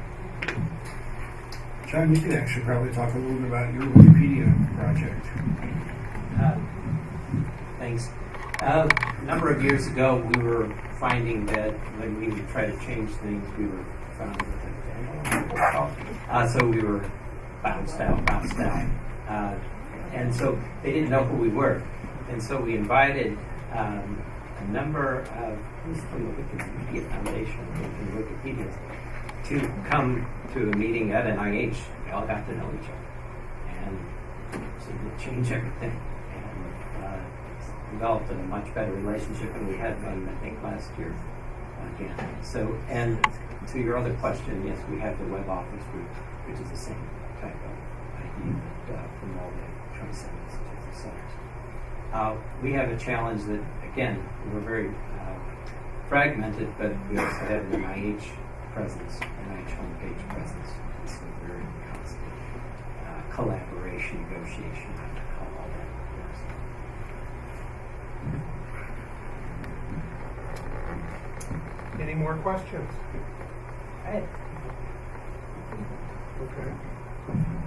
Speaker 1: John, you could actually probably talk a little bit about your Wikipedia project.
Speaker 3: Thanks. A number of years ago, we were finding that when we would try to change things, we were found so we were bounced out. And so they didn't know who we were. And so we invited a number of who's from the Wikipedia Foundation and Wikipedia to come to a meeting at NIH. We all got to know each other, and seemed to change everything, and developed a much better relationship, and we had one, I think, last year again. So, and to your other question, yes, we have the web office group, which is the same type of idea from all the 27 institutional centers. We have a challenge that, again, we're very fragmented, but we also have an NIH presence, NIH homepage presence. So very constant collaboration, negotiation on how all that works.
Speaker 2: Any more questions?
Speaker 3: Okay.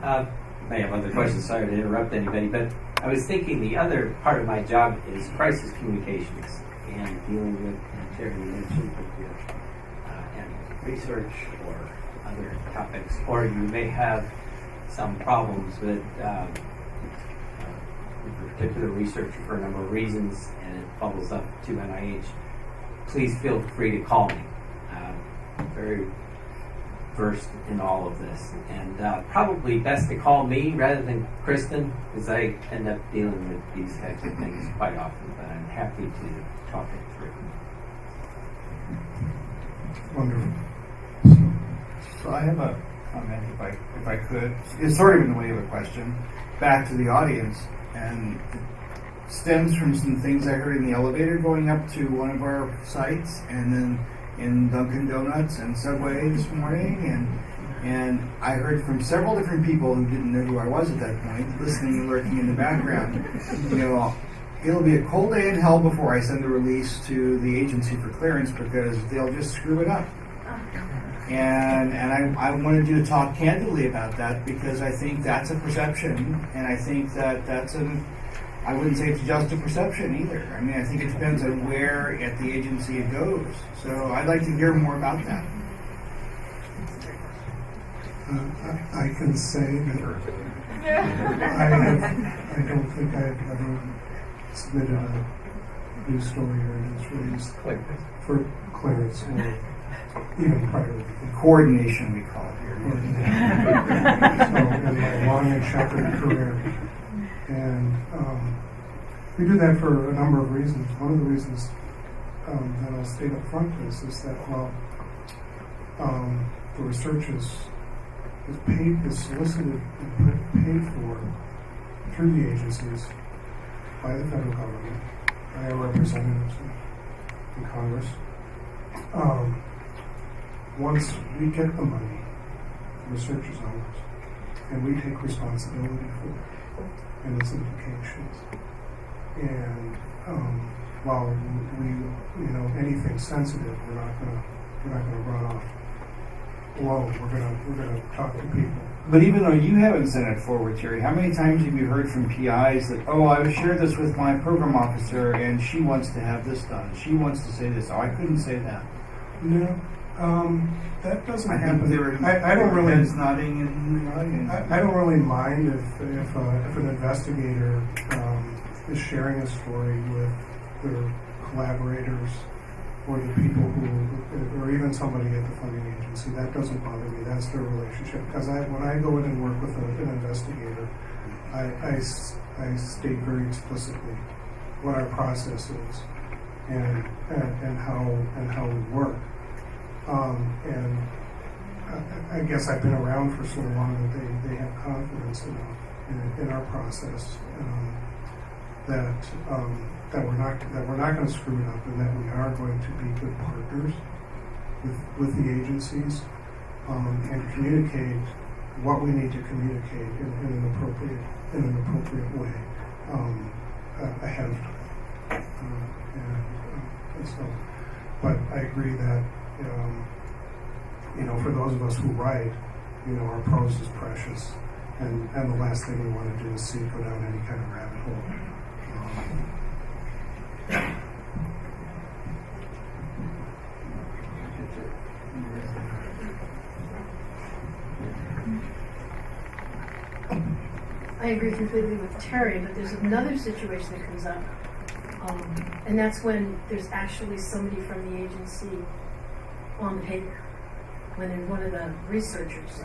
Speaker 3: I have other questions. Sorry to interrupt anybody, but I was thinking the other part of my job is crisis communications and dealing with, and Terry mentioned, with your research or other topics, or you may have some problems with a particular research for a number of reasons, and it bubbles up to NIH. Please feel free to call me. I'm very versed in all of this, and probably best to call me rather than Kristen, because I end up dealing with these types of things quite often, but I'm happy to talk it through.
Speaker 4: Wonderful.
Speaker 1: So I have a comment, if I could. It's sort of in the way of a question, back to the audience, and it stems from some things I heard in the elevator going up to one of our sites, and then in Dunkin' Donuts and Subway this morning, and I heard from several different people who didn't know who I was at that point, listening and lurking in the background. You know, it'll be a cold day in hell before I send the release to the agency for clearance, because they'll just screw it up.
Speaker 6: And I wanted you to talk candidly about that because I think that's a perception, and I think that's I wouldn't say it's just a perception either. I mean, I think it depends on where at the agency it goes. So I'd like to hear more about that.
Speaker 4: I can say that I don't think I've ever submitted a news story or a news release for clearance or even prior to
Speaker 6: Coordination, we call it here.
Speaker 4: So, in my long and checkered career. And we do that for a number of reasons. One of the reasons that I'll state up front is that, well, the research is solicited and paid for through the agencies by the federal government, by our representatives in Congress. Once we get the money, the research is ours, and we take responsibility for it and its implications. And while we, anything sensitive, we're not gonna run off alone. We're gonna talk to people.
Speaker 1: But even though you haven't sent it forward, Terry, how many times have you heard from PIs that, oh, I shared this with my program officer and she wants to have this done. She wants to say this. Oh, I couldn't say that.
Speaker 4: No, that doesn't happen.
Speaker 1: I don't really. Heads nodding in the audience.
Speaker 4: I don't really mind if an investigator is sharing a story with their collaborators or the people who, or even somebody at the funding agency. That doesn't bother me. That's their relationship. Because when I go in and work with an investigator, I state very explicitly what our process is and how we work. And I guess I've been around for so long that they have confidence enough in our process that we're not going to screw it up, and that we are going to be good partners with the agencies and communicate what we need to communicate in an appropriate way ahead of time. And so, but I agree that for those of us who write, our prose is precious, and the last thing we want to do is see it go down any kind of rabbit hole.
Speaker 8: I agree completely with Terry, but there's another situation that comes up, and that's when there's actually somebody from the agency on the paper, when they're one of the researchers.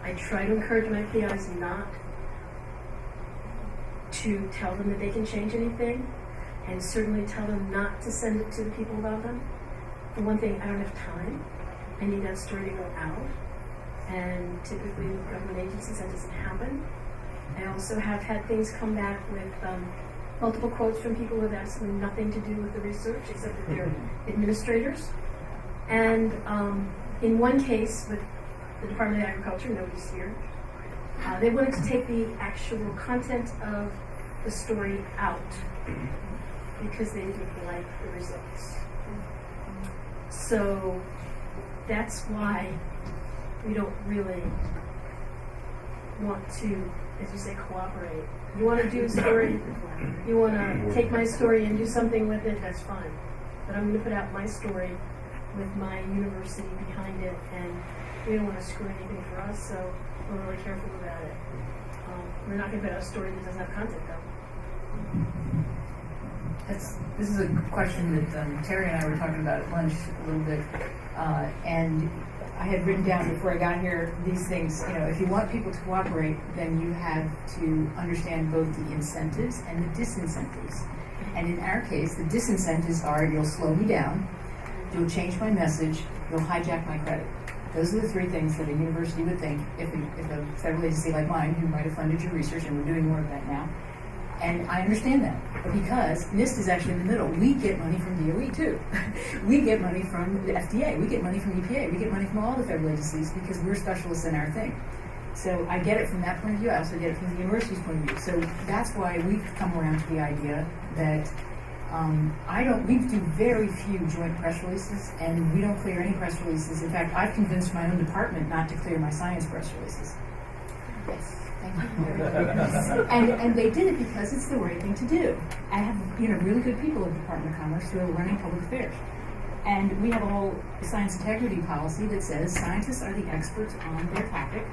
Speaker 8: I try to encourage my PIs not to tell them that they can change anything, and certainly tell them not to send it to the people above them. For one thing, I don't have time. I need that story to go out. And typically with government agencies that doesn't happen. I also have had things come back with multiple quotes from people who have absolutely nothing to do with the research except that they're administrators. And in one case with the Department of Agriculture, nobody's here, they wanted to take the actual content of the story out because they didn't like the results. So that's why we don't really want to, as you say, cooperate. You want to do a story, you want to take my story and do something with it, that's fine. But I'm going to put out my story with my university behind it, and we don't want to screw anything for us, so we're really careful about it. We're not going to put out a story that doesn't have content, though.
Speaker 7: This is a question that Terry and I were talking about at lunch a little bit, and I had written down before I got here these things. If you want people to cooperate, then you have to understand both the incentives and the disincentives. And in our case, the disincentives are you'll slow me down, you'll change my message, you'll hijack my credit. Those are the three things that a university would think if a federal agency like mine, who might have funded your research, and we're doing more of that now. And I understand that, because NIST is actually in the middle. We get money from DOE too. We get money from the FDA. We get money from EPA. We get money from all the federal agencies because we're specialists in our thing. So I get it from that point of view. I also get it from the university's point of view. So that's why we've come around to the idea that We do very few joint press releases, and we don't clear any press releases. In fact, I've convinced my own department not to clear my science press releases. Yes, thank you. and they did it because it's the right thing to do. I have really good people at the Department of Commerce who are running public affairs. And we have a whole science integrity policy that says scientists are the experts on their topic,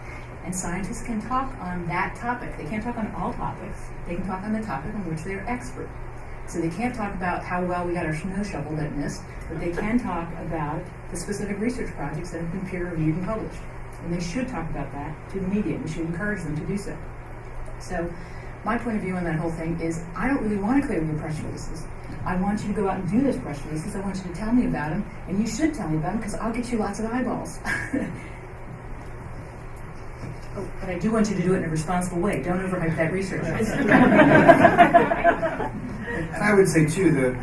Speaker 7: and scientists can talk on that topic. They can't talk on all topics. They can talk on the topic on which they're expert. So they can't talk about how well we got our snow shovel that missed, but they can talk about the specific research projects that have been peer-reviewed and published. And they should talk about that to the media. We should encourage them to do so. So my point of view on that whole thing is I don't really want to clear your press releases. I want you to go out and do those press releases. I want you to tell me about them, and you should tell me about them because I'll get you lots of eyeballs. Oh, but I do want you to do it in a responsible way. Don't overhype that research.
Speaker 1: And I would say too that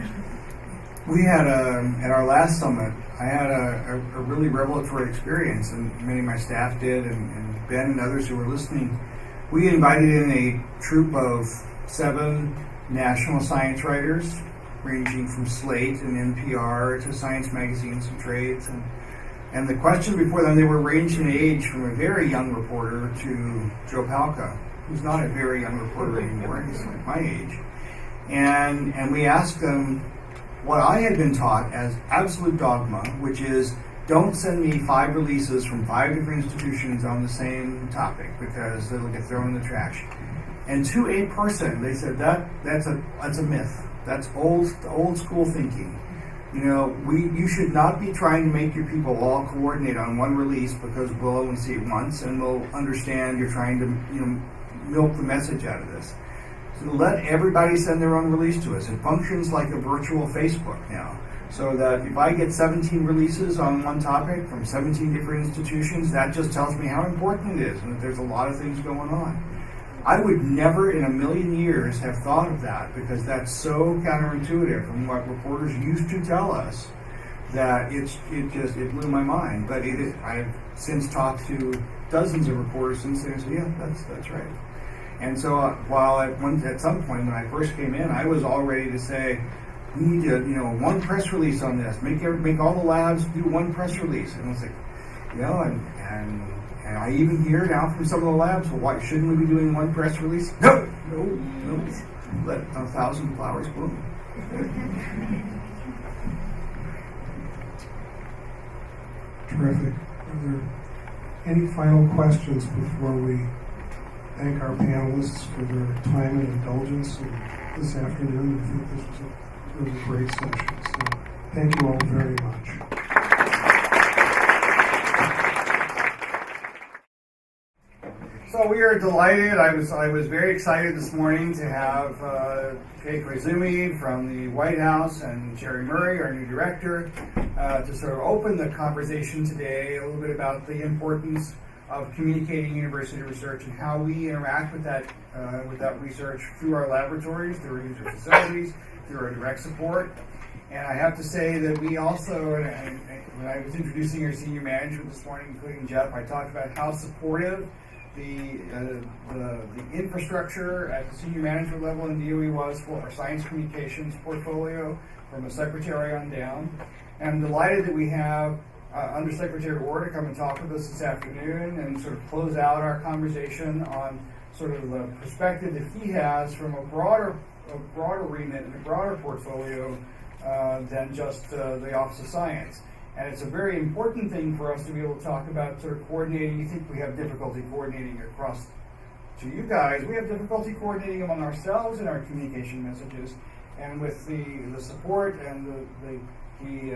Speaker 1: we had at our last summit, I had a really revelatory experience, and many of my staff did, and Ben and others who were listening. We invited in a troop of 7 national science writers, ranging from Slate and NPR to science magazines and trades. And the question before them, they were ranged in age from a very young reporter to Joe Palca, who's not a very young reporter anymore, he's like my age. And we asked them what I had been taught as absolute dogma, which is don't send me 5 releases from 5 different institutions on the same topic because it'll get thrown in the trash. And to a person, they said that's a myth. That's old school thinking. You should not be trying to make your people all coordinate on one release because we'll only see it once and we'll understand you're trying to milk the message out of this. So let everybody send their own release to us. It functions like a virtual Facebook now. So that if I get 17 releases on one topic from 17 different institutions, that just tells me how important it is and that there's a lot of things going on. I would never in a million years have thought of that because that's so counterintuitive from what reporters used to tell us that it blew my mind. But I've since talked to dozens of reporters since then and said, yeah, that's right. And so while at some point when I first came in, I was all ready to say, we need to, one press release on this. Make all the labs do one press release. And I was like, and I even hear now from some of the labs, well, why shouldn't we be doing one press release? No. Let 1,000 flowers bloom.
Speaker 4: Terrific. Are there any final questions before we thank our panelists for their time and indulgence this afternoon? I think this was a really great session. So thank you all very much.
Speaker 1: So we are delighted. I was very excited this morning to have Koizumi from the White House and Jerry Murray, our new director, to sort of open the conversation today a little bit about the importance of communicating university research and how we interact with that research through our laboratories, through our user facilities, through our direct support. And I have to say that we also, when I was introducing our senior management this morning, including Jeff, I talked about how supportive the infrastructure at the senior management level in DOE was for our science communications portfolio from a secretary on down. And I'm delighted that we have Undersecretary Orr to come and talk with us this afternoon and sort of close out our conversation on sort of the perspective that he has from a broader remit and a broader portfolio than just the Office of Science. And it's a very important thing for us to be able to talk about sort of coordinating. You think we have difficulty coordinating across to you guys. We have difficulty coordinating among ourselves in our communication messages. And with the support and the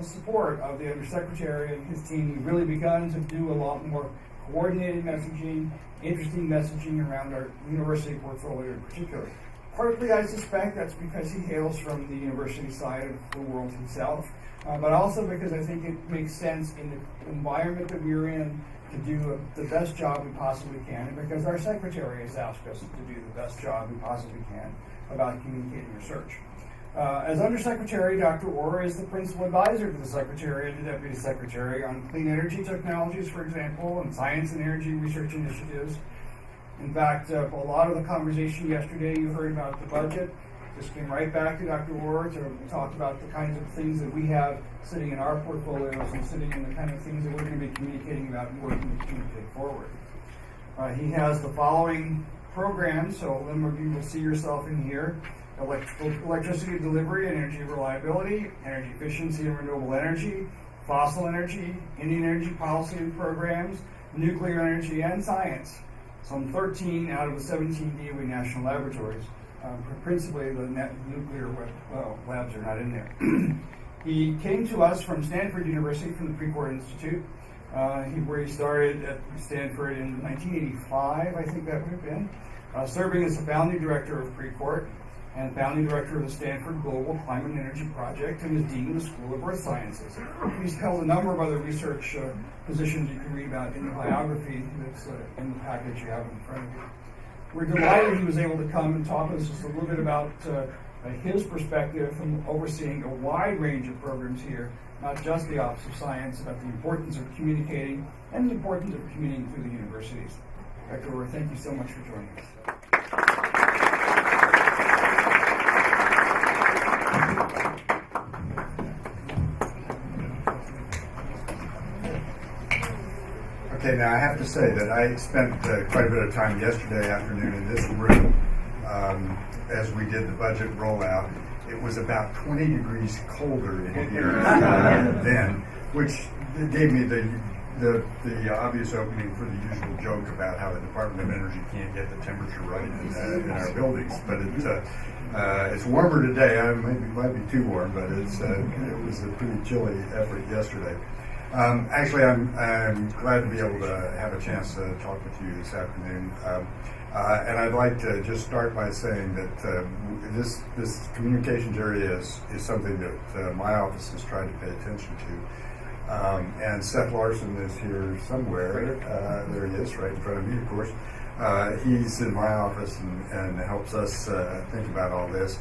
Speaker 1: support of the Undersecretary and his team, we've really begun to do a lot more coordinated messaging, interesting messaging around our university portfolio in particular. Partly, I suspect that's because he hails from the university side of the world himself, but also because I think it makes sense in the environment that we're in to do the best job we possibly can, and because our secretary has asked us to do the best job we possibly can about communicating research. As Undersecretary, Dr. Orr is the principal advisor to the Secretary and the Deputy Secretary on clean energy technologies, for example, and science and energy research initiatives. In fact, a lot of the conversation yesterday you heard about the budget just came right back to Dr. Ward to talk about the kinds of things that we have sitting in our portfolios and sitting in the kind of things that we're going to be communicating about and working to communicate forward. He has the following programs, so a number of you will see yourself in here. Electricity delivery and energy reliability, energy efficiency and renewable energy, fossil energy, Indian energy policy programs, nuclear energy, and science. Some 13 out of the 17 DOE national laboratories. Principally, the nuclear labs are not in there. He came to us from Stanford University, from the Precourt Institute, where he started at Stanford in 1985, I think that would have been, serving as the founding director of Precourt and founding director of the Stanford Global Climate and Energy Project, and is dean of the School of Earth Sciences. He's held a number of other research positions you can read about in the biography that's in the package you have in front of you. We're delighted he was able to come and talk with us just a little bit about his perspective from overseeing a wide range of programs here, not just the Office of Science, about the importance of communicating and the importance of communicating through the universities. Dr. Orr, thank you so much for joining us.
Speaker 11: Okay, now I have to say that I spent quite a bit of time yesterday afternoon in this room as we did the budget rollout. It was about 20 degrees colder in here then, which gave me the obvious opening for the usual joke about how the Department of Energy can't get the temperature right in our buildings. But it's warmer today. Maybe it might be too warm, but it was a pretty chilly effort yesterday. Actually, I'm glad to be able to have a chance to talk with you this afternoon. And I'd like to just start by saying that this communications area is something that my office has tried to pay attention to. And Seth Larson is here somewhere. There he is, right in front of me, of course. He's in my office and helps us think about all this.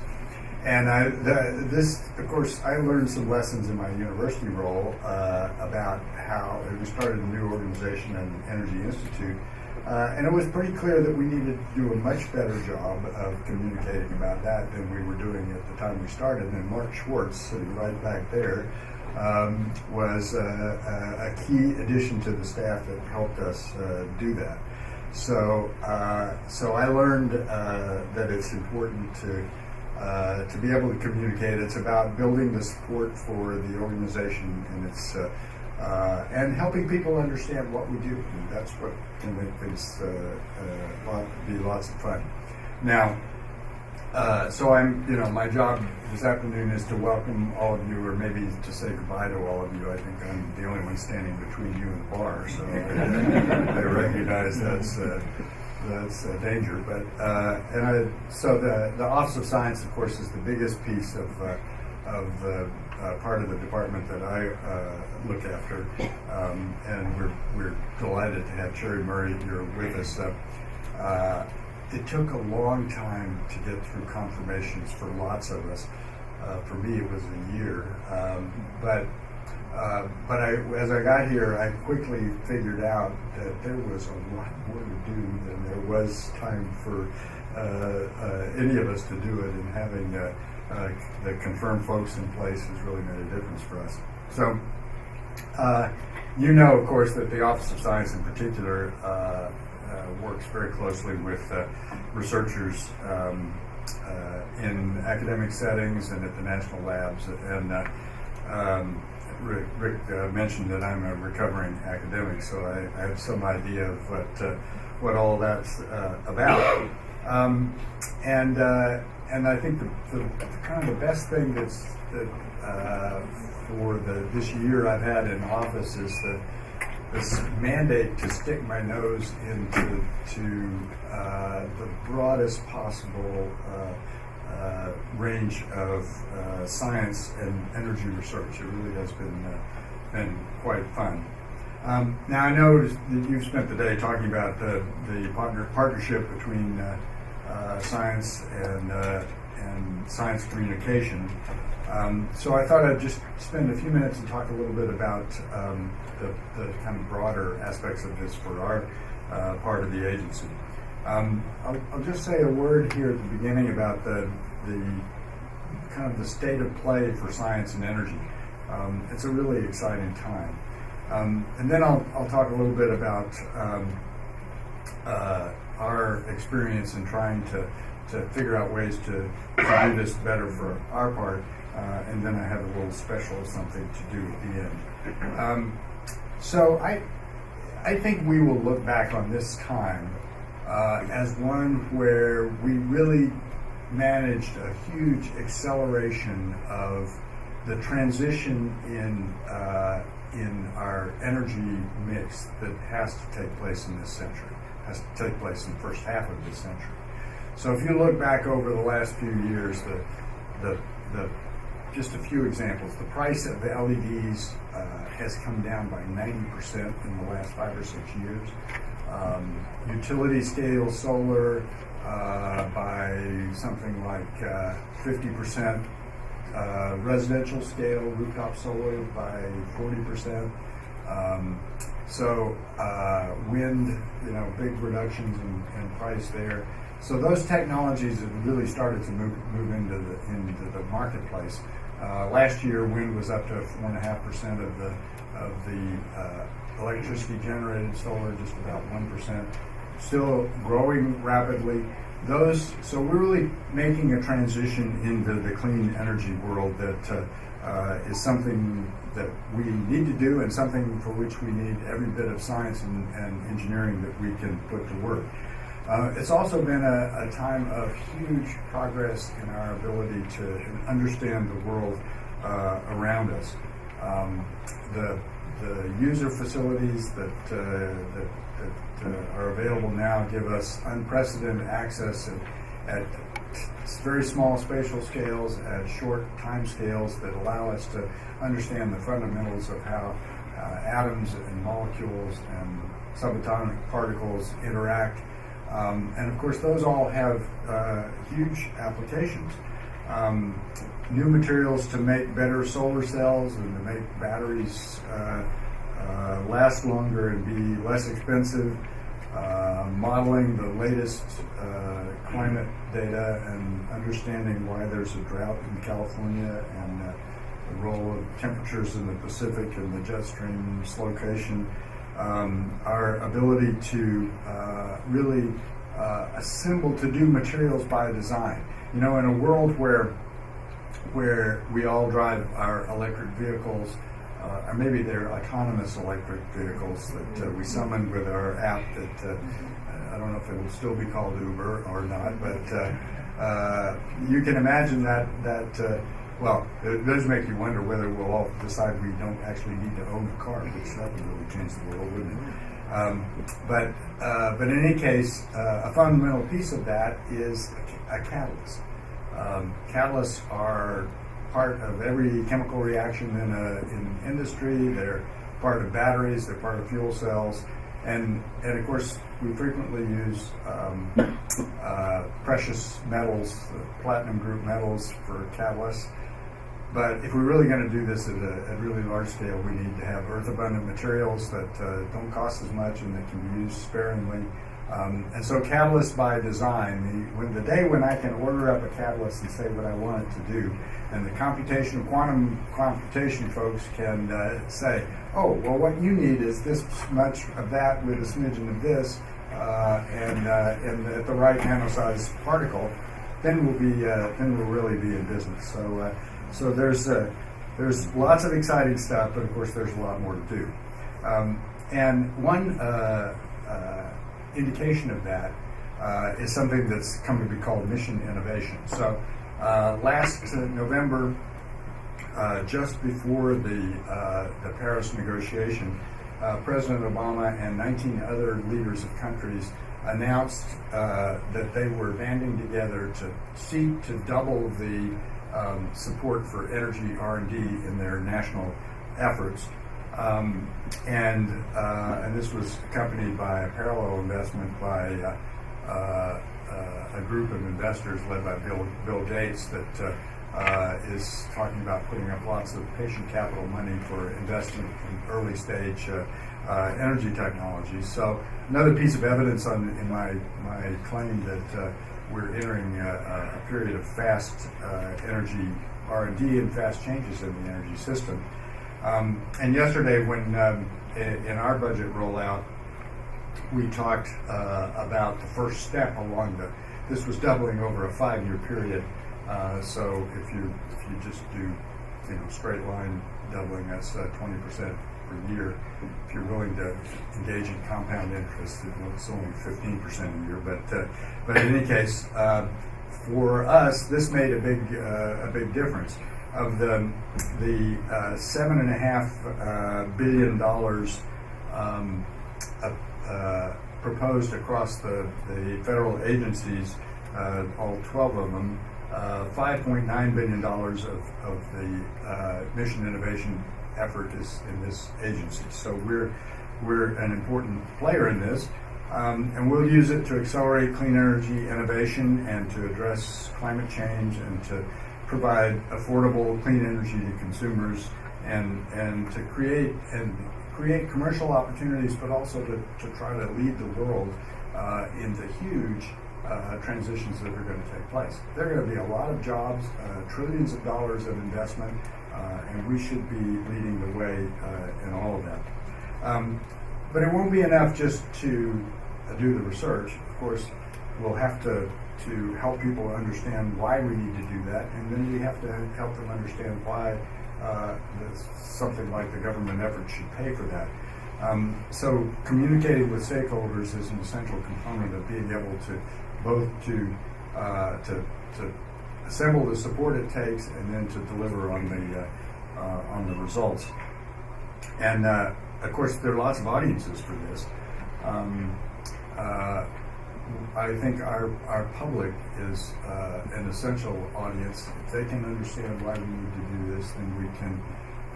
Speaker 11: And of course, I learned some lessons in my university role about how we started a new organization, an Energy Institute, and it was pretty clear that we needed to do a much better job of communicating about that than we were doing at the time we started. And Mark Schwartz, sitting right back there, was a key addition to the staff that helped us do that. So I learned that it's important to be able to communicate. It's about building the support for the organization, and it's and helping people understand what we do. And that's what can make things be lots of fun. Now, so my job this afternoon is to welcome all of you, or maybe to say goodbye to all of you. I think I'm the only one standing between you and the bar, so I recognize that's a danger. But so the Office of Science, of course, is the biggest piece of the part of the department that I look after, and we're delighted to have Sherry Murray here with us. It took a long time to get through confirmations for lots of us. For me, it was a year, but as I got here, I quickly figured out that there was a lot more to do than there was time for any of us to do it, and having the confirmed folks in place has really made a difference for us. So, of course, that the Office of Science in particular works very closely with researchers in academic settings and at the national labs. And Rick mentioned that I'm a recovering academic, so I have some idea of what all that's about. And I think the kind of the best thing for this year I've had in office is this mandate to stick my nose into the broadest possible range of science and energy research. It really has been quite fun. Now I know that you've spent the day talking about the partnership between science and science communication. So I thought I'd just spend a few minutes and talk a little bit about the kind of broader aspects of this for our part of the agency. I'll just say a word here at the beginning about the kind of the state of play for science and energy. It's a really exciting time. And then I'll talk a little bit about our experience in trying to figure out ways to do this better for our part. And then I have a little special something to do at the end. So I think we will look back on this time as one where we really managed a huge acceleration of the transition in our energy mix that has to take place in this century, has to take place in the first half of this century. So if you look back over the last few years, the just a few examples, the price of the LEDs has come down by 90% in the last 5 or 6 years. Utility scale solar by something like 50%. Residential scale rooftop solar by 40%. Wind, big reductions in price there. So those technologies have really started to move into the marketplace. Last year, wind was up to 4.5% of the electricity generated. Solar just about 1%. Still growing rapidly. So we're really making a transition into the clean energy world that is something that we need to do and something for which we need every bit of science and engineering that we can put to work. It's also been a time of huge progress in our ability to understand the world around us. The user facilities that are available now give us unprecedented access at very small spatial scales, at short time scales that allow us to understand the fundamentals of how atoms and molecules and subatomic particles interact. And of course, those all have huge applications. New materials to make better solar cells and to make batteries last longer and be less expensive, modeling the latest climate data and understanding why there's a drought in California and the role of temperatures in the Pacific and the jet stream's location, our ability to really assemble to do materials by design. In a world where we all drive our electric vehicles, or maybe they're autonomous electric vehicles that we summon with our app that I don't know if it will still be called Uber or not, but you can imagine that it does make you wonder whether we'll all decide we don't actually need to own a car, which that would really change the world, wouldn't it? But in any case, a fundamental piece of that is a catalyst. Catalysts are part of every chemical reaction in industry. They're part of batteries. They're part of fuel cells, and of course we frequently use precious metals, platinum group metals for catalysts. But if we're really going to do this at a really large scale, we need to have earth-abundant materials that don't cost as much and that can be used sparingly. And so catalysts by design, the day when I can order up a catalyst and say what I want it to do, and the quantum computation folks can say, oh, well, what you need is this much of that with a smidgen of this, and at the right nano-sized particle, then we'll really be in business. So there's lots of exciting stuff, but of course there's a lot more to do. And one indication of that is something that's come to be called mission innovation. So last November, just before the Paris negotiation, President Obama and 19 other leaders of countries announced that they were banding together to seek to double the support for energy R&D in their national efforts. And this was accompanied by a parallel investment by a group of investors led by Bill Gates that is talking about putting up lots of patient capital money for investment in early stage energy technologies. So another piece of evidence in my claim that we're entering a period of fast energy R&D and fast changes in the energy system. And yesterday, when in our budget rollout, we talked about the first step along this was doubling over a 5-year period. So if you just do straight line doubling, that's 20% per year. If you're willing to engage in compound interest, it's only 15% a year. But in any case, for us, this made a big difference. Of the $7.5 billion proposed across the federal agencies, all 12 of them, $5.9 billion of the mission innovation effort is in this agency. So we're an important player in this, and we'll use it to accelerate clean energy innovation and to address climate change and to provide affordable clean energy to consumers and to create commercial opportunities, but also to try to lead the world into huge transitions that are going to take place. There are going to be a lot of jobs, trillions of dollars of investment, and we should be leading the way in all of that. But it won't be enough just to do the research. Of course, we'll have to help people understand why we need to do that, and then we have to help them understand why something like the government effort should pay for that. So communicating with stakeholders is an essential component of being able to both to assemble the support it takes and then to deliver on the results. And of course, there are lots of audiences for this. I think our public is an essential audience. If they can understand why we need to do this, then we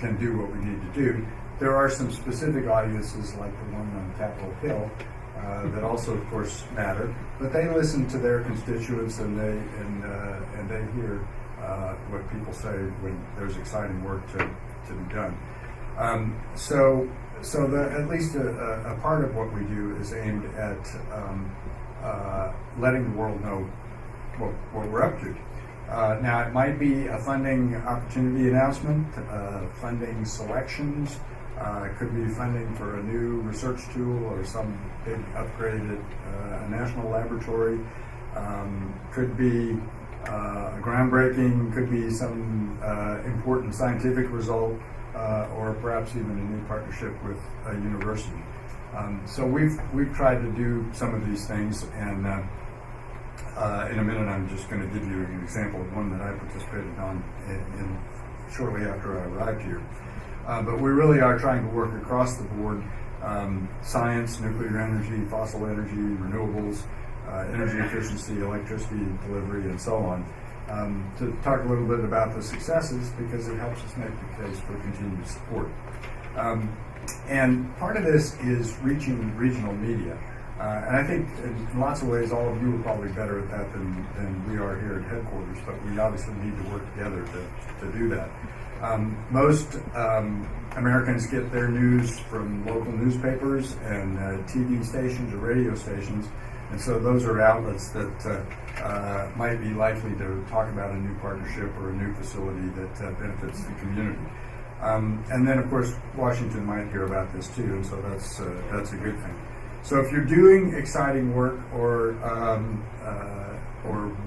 Speaker 11: can do what we need to do. There are some specific audiences, like the one on Capitol Hill, that also, of course, matter. But they listen to their constituents, and they hear what people say when there's exciting work to be done. So at least a part of what we do is aimed at letting the world know what we're up to. Now, it might be a funding opportunity announcement, funding selections. It could be funding for a new research tool or some big upgraded national laboratory. Could be groundbreaking, could be some important scientific result, or perhaps even a new partnership with a university. So we've tried to do some of these things, and in a minute I'm just going to give you an example of one that I participated on in shortly after I arrived here. But we really are trying to work across the board: science, nuclear energy, fossil energy, renewables, energy efficiency, electricity delivery, and so on. To talk a little bit about the successes, because it helps us make the case for continued support. And part of this is reaching regional media. And I think in lots of ways all of you are probably better at that than we are here at headquarters, but we obviously need to work together to do that. Most Americans get their news from local newspapers and TV stations or radio stations, and so those are outlets that might be likely to talk about a new partnership or a new facility that benefits the community. And then, of course, Washington might hear about this too, and so that's a good thing. So if you're doing exciting work, or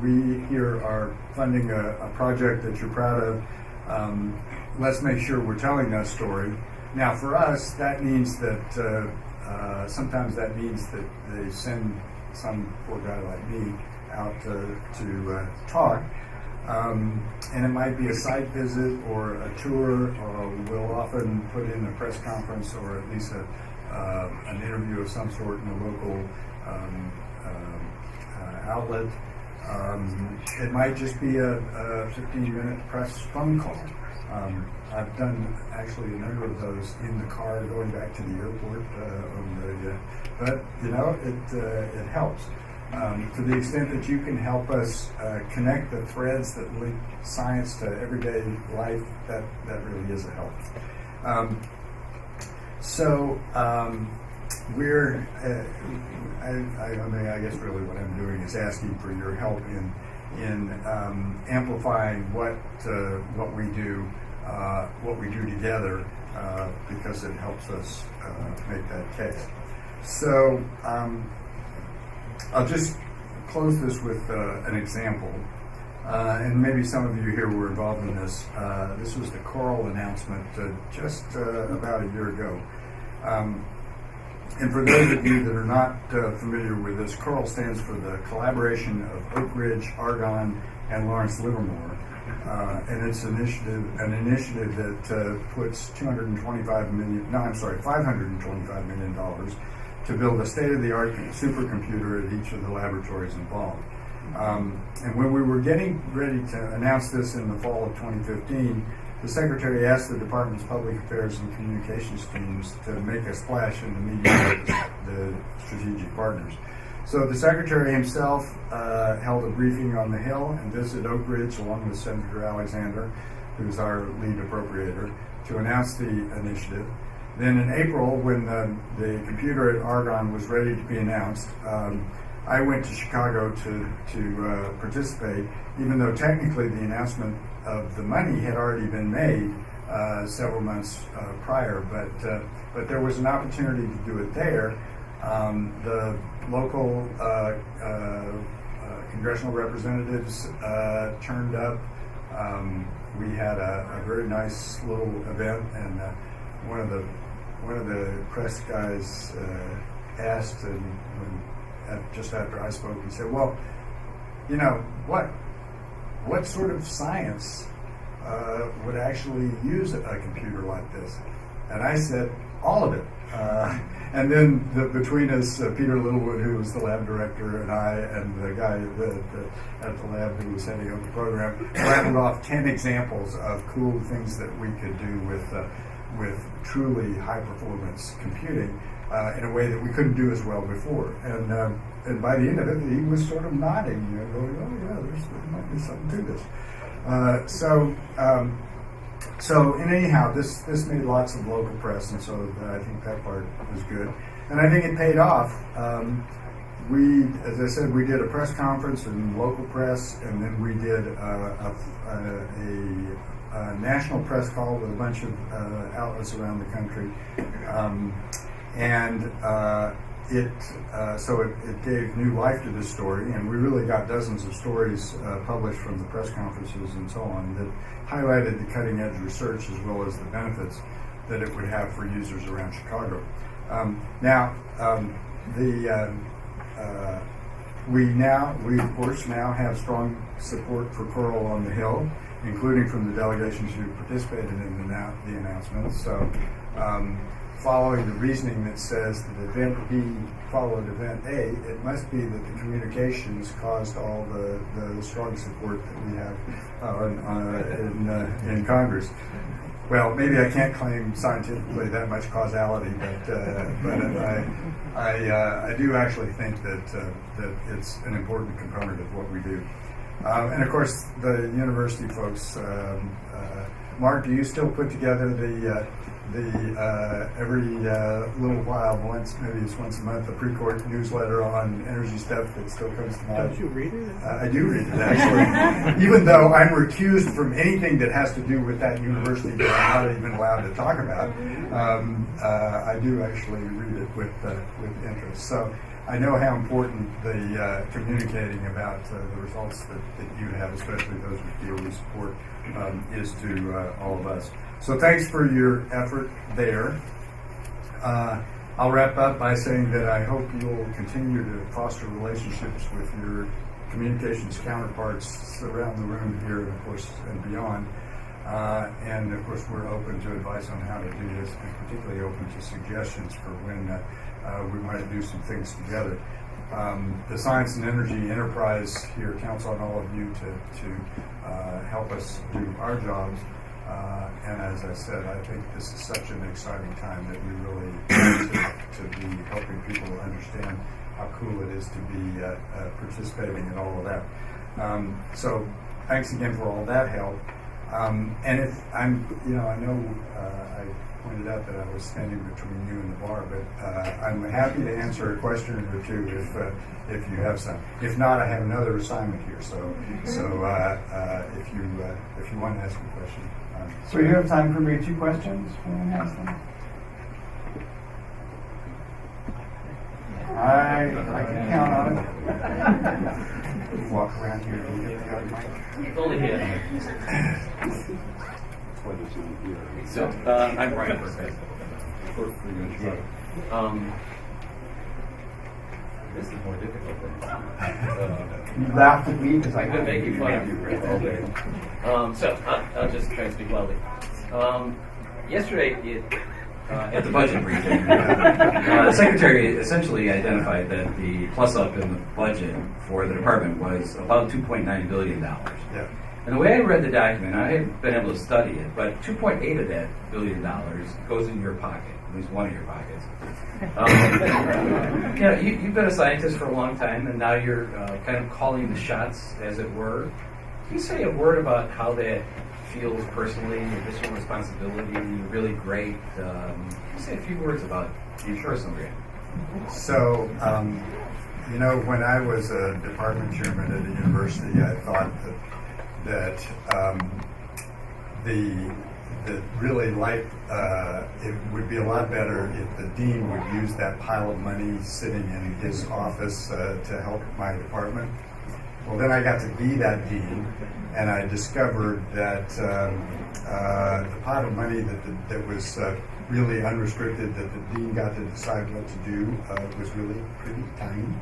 Speaker 11: we here are funding a project that you're proud of, let's make sure we're telling that story. Now, for us, that means that sometimes that means that they send some poor guy like me out to talk. And it might be a site visit or a tour, or we'll often put in a press conference or at least an interview of some sort in a local outlet. It might just be a 15-minute press phone call. I've done actually a number of those in the car going back to the airport. But it helps. To the extent that you can help us connect the threads that link science to everyday life, that really is a help. So we're, I guess really what I'm doing is asking for your help in amplifying what we do together, because it helps us make that case. So I'll just close this with an example. And maybe some of you here were involved in this. This was the Coral announcement just about a year ago. And for those of you that are not familiar with this, Coral stands for the Collaboration of Oak Ridge, Argonne, and Lawrence Livermore. And it's an initiative that puts $525 million to build a state-of-the-art supercomputer at each of the laboratories involved. And when we were getting ready to announce this in the fall of 2015, the Secretary asked the Department's Public Affairs and Communications teams to make a splash in the media with the strategic partners. So the Secretary himself held a briefing on the Hill and visited Oak Ridge along with Senator Alexander, who's our lead appropriator, to announce the initiative. Then in April, when the computer at Argonne was ready to be announced, I went to Chicago to participate, even though technically the announcement of the money had already been made several months prior. But there was an opportunity to do it there. The local congressional representatives turned up. We had a very nice little event, and one of the press guys asked, and just after I spoke, he said, "Well, you know, what sort of science would actually use a computer like this?" And I said, "All of it." And then between us, Peter Littlewood, who was the lab director, and I, and the guy at the lab who was heading up the program, rattled off 10 examples of cool things that we could do with truly high-performance computing in a way that we couldn't do as well before. And by the end of it, he was sort of nodding, you know, going, "Oh yeah, there might be something to this." So anyhow, this made lots of local press, and so I think that part was good. And I think it paid off. As I said, we did a press conference in local press, and then we did a national press call with a bunch of outlets around the country. It gave new life to this story, and we really got dozens of stories published from the press conferences and so on that highlighted the cutting edge research as well as the benefits that it would have for users around Chicago. We of course now have strong support for Coral on the Hill, including from the delegations who participated in the announcement. So following the reasoning that says that event B followed event A, it must be that the communications caused all the strong support that we have in Congress. Well, maybe I can't claim scientifically that much causality, but I do actually think that it's an important component of what we do. And of course, the university folks. Mark, do you still put together the every little while, maybe it's once a month, a pre-court newsletter on energy stuff that still comes to mind?
Speaker 2: Don't you read it?
Speaker 11: I do read it, actually. Even though I'm recused from anything that has to do with that university that I'm not even allowed to talk about, I do actually read it with interest. So I know how important the communicating about the results that you have, especially those with DOE support, is to all of us. So thanks for your effort there. I'll wrap up by saying that I hope you'll continue to foster relationships with your communications counterparts around the room here, of course, and beyond. And of course, we're open to advice on how to do this, and particularly open to suggestions for when we might do some things together. The Science and Energy Enterprise here counts on all of you to help us do our jobs. And as I said, I think this is such an exciting time that we really need to be helping people understand how cool it is to be participating in all of that. So thanks again for all that help. And if I'm, I know pointed out that I was standing between you and the bar, but I'm happy to answer a question or two if you have some. If not, I have another assignment here. So if you want to ask a question.
Speaker 1: So you have time for maybe 2 questions? If anyone has them? I can count on it. Walk around here and get the other mic.
Speaker 3: It's only here.
Speaker 12: So, I'm Brian Burklow. This is more difficult than
Speaker 1: You laughed at me because I
Speaker 12: I'm going to make you fun of you, Chris, all day. So, I'll just try to speak loudly. Yesterday, at the budget briefing, the Secretary essentially identified that the plus up in the budget for the department was about $2.9 billion.
Speaker 11: Yeah.
Speaker 12: And the way I read the document, I haven't been able to study it, but 2.8 of that $1 billion goes in your pocket, at least one of your pockets. You've been a scientist for a long time, and now you're kind of calling the shots, as it were. Can you say a word about how that feels personally, additional responsibility, really great? Can you say a few words about your personal grade?
Speaker 11: So, when I was a department chairman at a university, I thought that really life, it would be a lot better if the dean would use that pile of money sitting in his office to help my department. Well, then I got to be that dean, and I discovered that the pot of money that was really unrestricted, that the dean got to decide what to do, was really pretty tiny.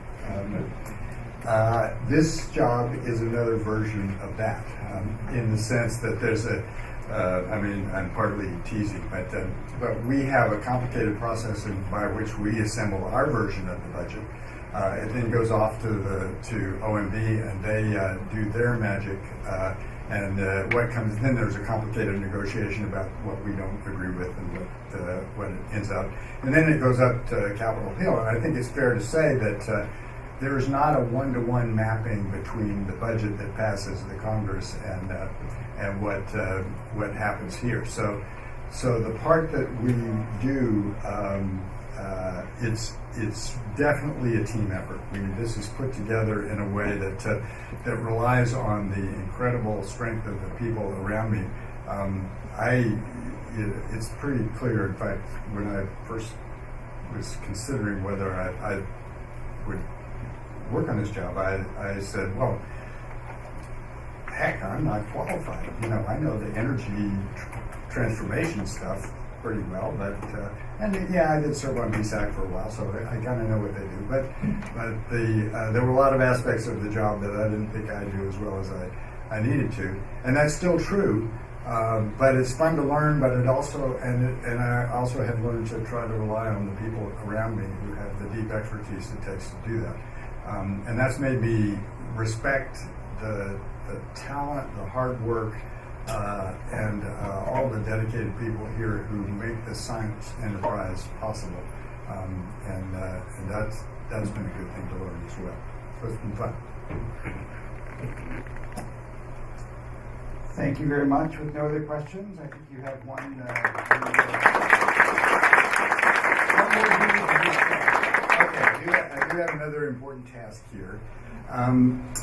Speaker 11: This job is another version of that, in the sense that there's I'm partly teasing, but we have a complicated process by which we assemble our version of the budget. It then goes off to OMB, and they do their magic, and what comes then, there's a complicated negotiation about what we don't agree with and what it ends up, and then it goes up to Capitol Hill. And I think it's fair to say that there is not a one-to-one mapping between the budget that passes the Congress and what happens here. So the part that we do, it's definitely a team effort. This is put together in a way that relies on the incredible strength of the people around me. It's pretty clear. In fact, when I first was considering whether I would work on this job, I said, well, heck, I'm not qualified. I know the energy transformation stuff pretty well, but I did serve on BSAC for a while, so I kind of know what they do. But there were a lot of aspects of the job that I didn't think I'd do as well as I needed to, and that's still true. But it's fun to learn. But it also and I also have learned to try to rely on the people around me who have the deep expertise it takes to do that, and that's made me respect the talent, the hard work, and all the dedicated people here who make the science enterprise possible. And that's been a good thing to learn as well. So it's been fun.
Speaker 1: Thank you very much. With no other questions, I think you have one.
Speaker 11: Okay, I do have another important task here.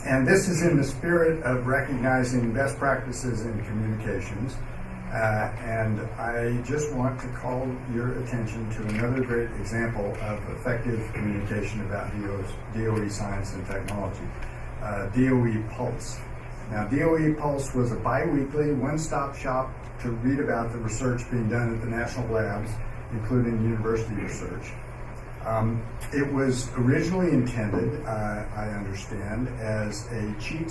Speaker 11: And this is in the spirit of recognizing best practices in communications. And I just want to call your attention to another great example of effective communication about DOE science and technology, DOE Pulse. Now, DOE Pulse was a bi-weekly, one-stop shop to read about the research being done at the national labs, including university research. It was originally intended, I understand, as a cheat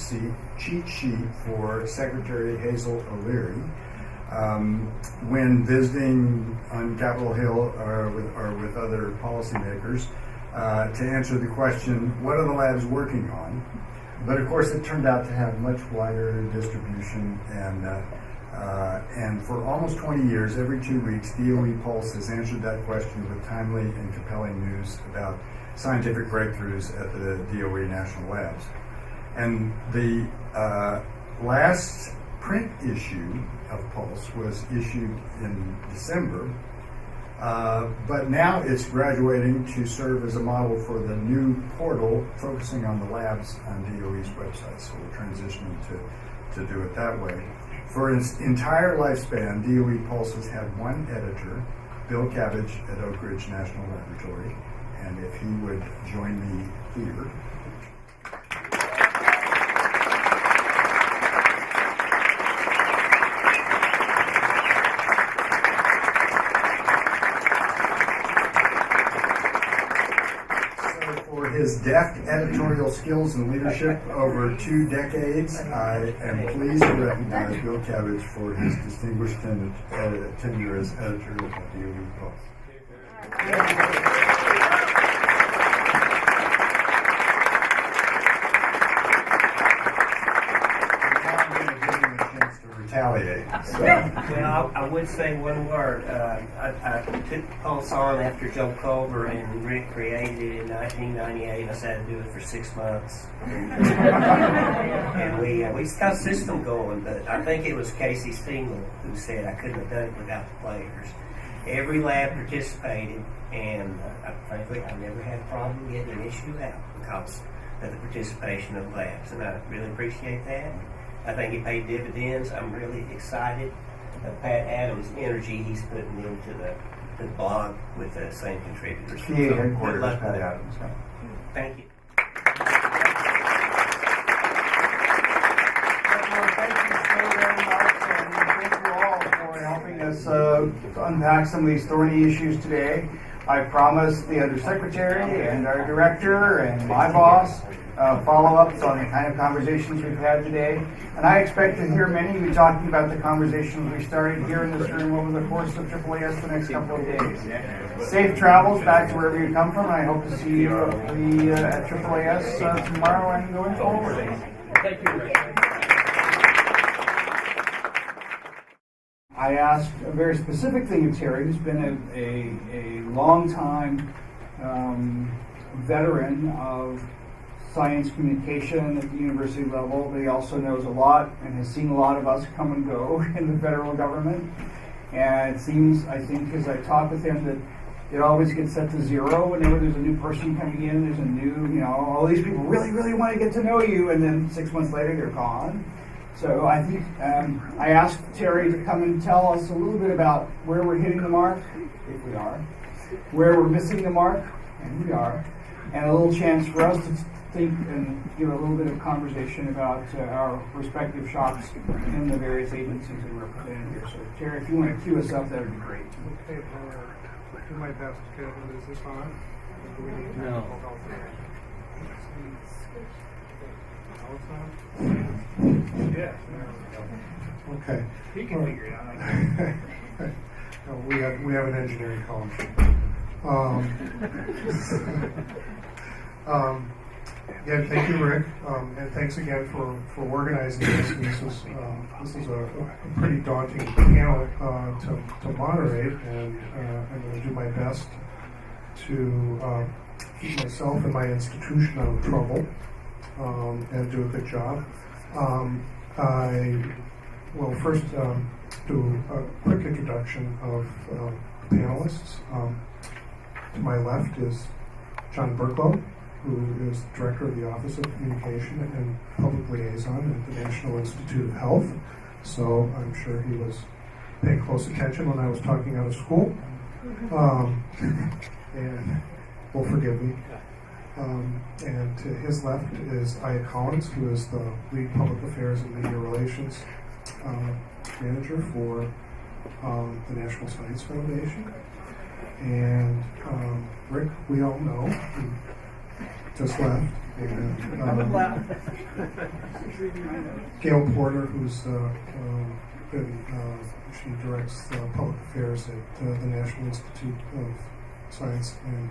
Speaker 11: sheet for Secretary Hazel O'Leary when visiting on Capitol Hill or with other policymakers to answer the question, what are the labs working on? But of course, it turned out to have much wider distribution, and for almost 20 years, every 2 weeks, DOE Pulse has answered that question with timely and compelling news about scientific breakthroughs at the DOE national labs. And the last print issue of Pulse was issued in December, But now it's graduating to serve as a model for the new portal focusing on the labs on DOE's website. So we're transitioning to do it that way. For its entire lifespan, DOE Pulse has had one editor, Bill Cabbage at Oak Ridge National Laboratory. And if he would join me here. For his deft editorial skills and leadership over 2 decades, I am pleased to recognize Bill Cabbage for his distinguished tenure as editor of the DOE Pulse. Retaliate. So.
Speaker 13: Well, I would say one word. I took Pulse on after Joe Culver and Rick created it in 1998. I said I'd do it for 6 months. And we got a system going, but I think it was Casey Stengel who said I couldn't have done it without the players. Every lab participated, and frankly, I never had a problem getting an issue out because of the participation of labs, and I really appreciate that. I think it paid dividends. I'm really excited. Pat Adams' energy he's putting into the blog with the same contributors.
Speaker 1: Yeah, headquarters, Pat Adams.
Speaker 13: Thank you.
Speaker 1: Thank you all for helping us unpack some of these thorny issues today. I promised the undersecretary and our director and my boss follow-ups on the kind of conversations we've had today. And I expect to hear many of you talking about the conversations we started here in this room over the course of AAAS the next couple of days. Safe travels back to wherever you come from, and I hope to see you at AAAS tomorrow and going forward.
Speaker 13: Thank you, Rick.
Speaker 1: I asked a very specific thing of Terry, who's been a long-time veteran of science communication at the university level, but he also knows a lot and has seen a lot of us come and go in the federal government. And it seems, I think, as I talk with him, that it always gets set to 0 whenever there's a new person coming in. There's a new, all these people really, really want to get to know you, and then 6 months later they're gone. So I think I asked Terry to come and tell us a little bit about where we're hitting the mark, if we are, where we're missing the mark, and we are, and a little chance for us to think and give a little bit of conversation about our respective shops in the various agencies that we're represented here. So, Terry, if you want to cue us up, that would be great.
Speaker 2: Okay, do my best, Kevin. Is this on?
Speaker 12: No.
Speaker 2: Yeah.
Speaker 4: Okay.
Speaker 2: He can figure it out.
Speaker 4: No, we have an engineering college. Yeah, thank you, Rick, and thanks again for organizing this. This is a pretty daunting panel to moderate, and I'm going to do my best to keep myself and my institution out of trouble and do a good job. I will first do a quick introduction of the panelists. To my left is John Burklow, who is Director of the Office of Communication and Public Liaison at the National Institute of Health. So I'm sure he was paying close attention when I was talking out of school. And will forgive me. And to his left is Aya Collins, who is the lead public affairs and media relations manager for the National Science Foundation. And Rick, we all know, who just left. And Gail Porter, who's she directs public affairs at the National Institute of Science and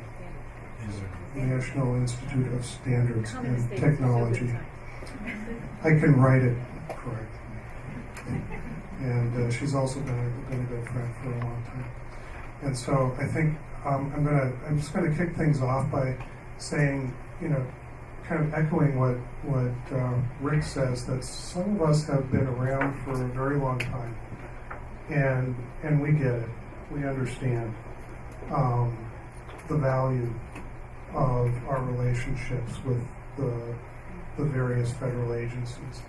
Speaker 4: National Institute of Standards and Technology. I can write it correctly. And she's also been a good friend for a long time. And so I think I'm just gonna kick things off by saying, kind of echoing what Rick says, that some of us have been around for a very long time, and we get it, we understand. the value of our relationships with the various federal agencies.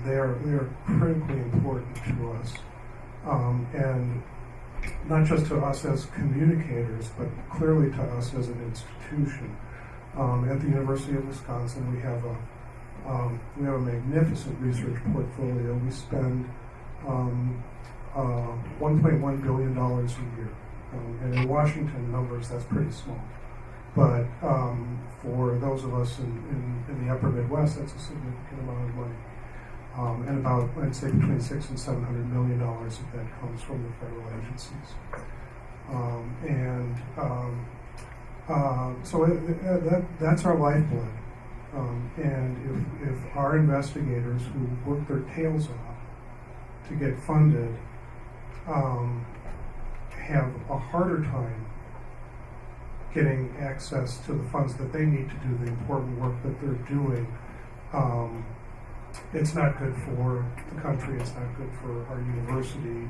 Speaker 4: They are critically important to us, and not just to us as communicators, but clearly to us as an institution. At the University of Wisconsin, we have a magnificent research portfolio. We spend $1.1 billion a year, and in Washington numbers, that's pretty small. But for those of us in the upper Midwest, that's a significant amount of money. And about, I'd say, between $600 and $700 million of that comes from the federal agencies. So that's our lifeblood. And if our investigators who work their tails off to get funded have a harder time getting access to the funds that they need to do the important work that they're doing, it's not good for the country, it's not good for our university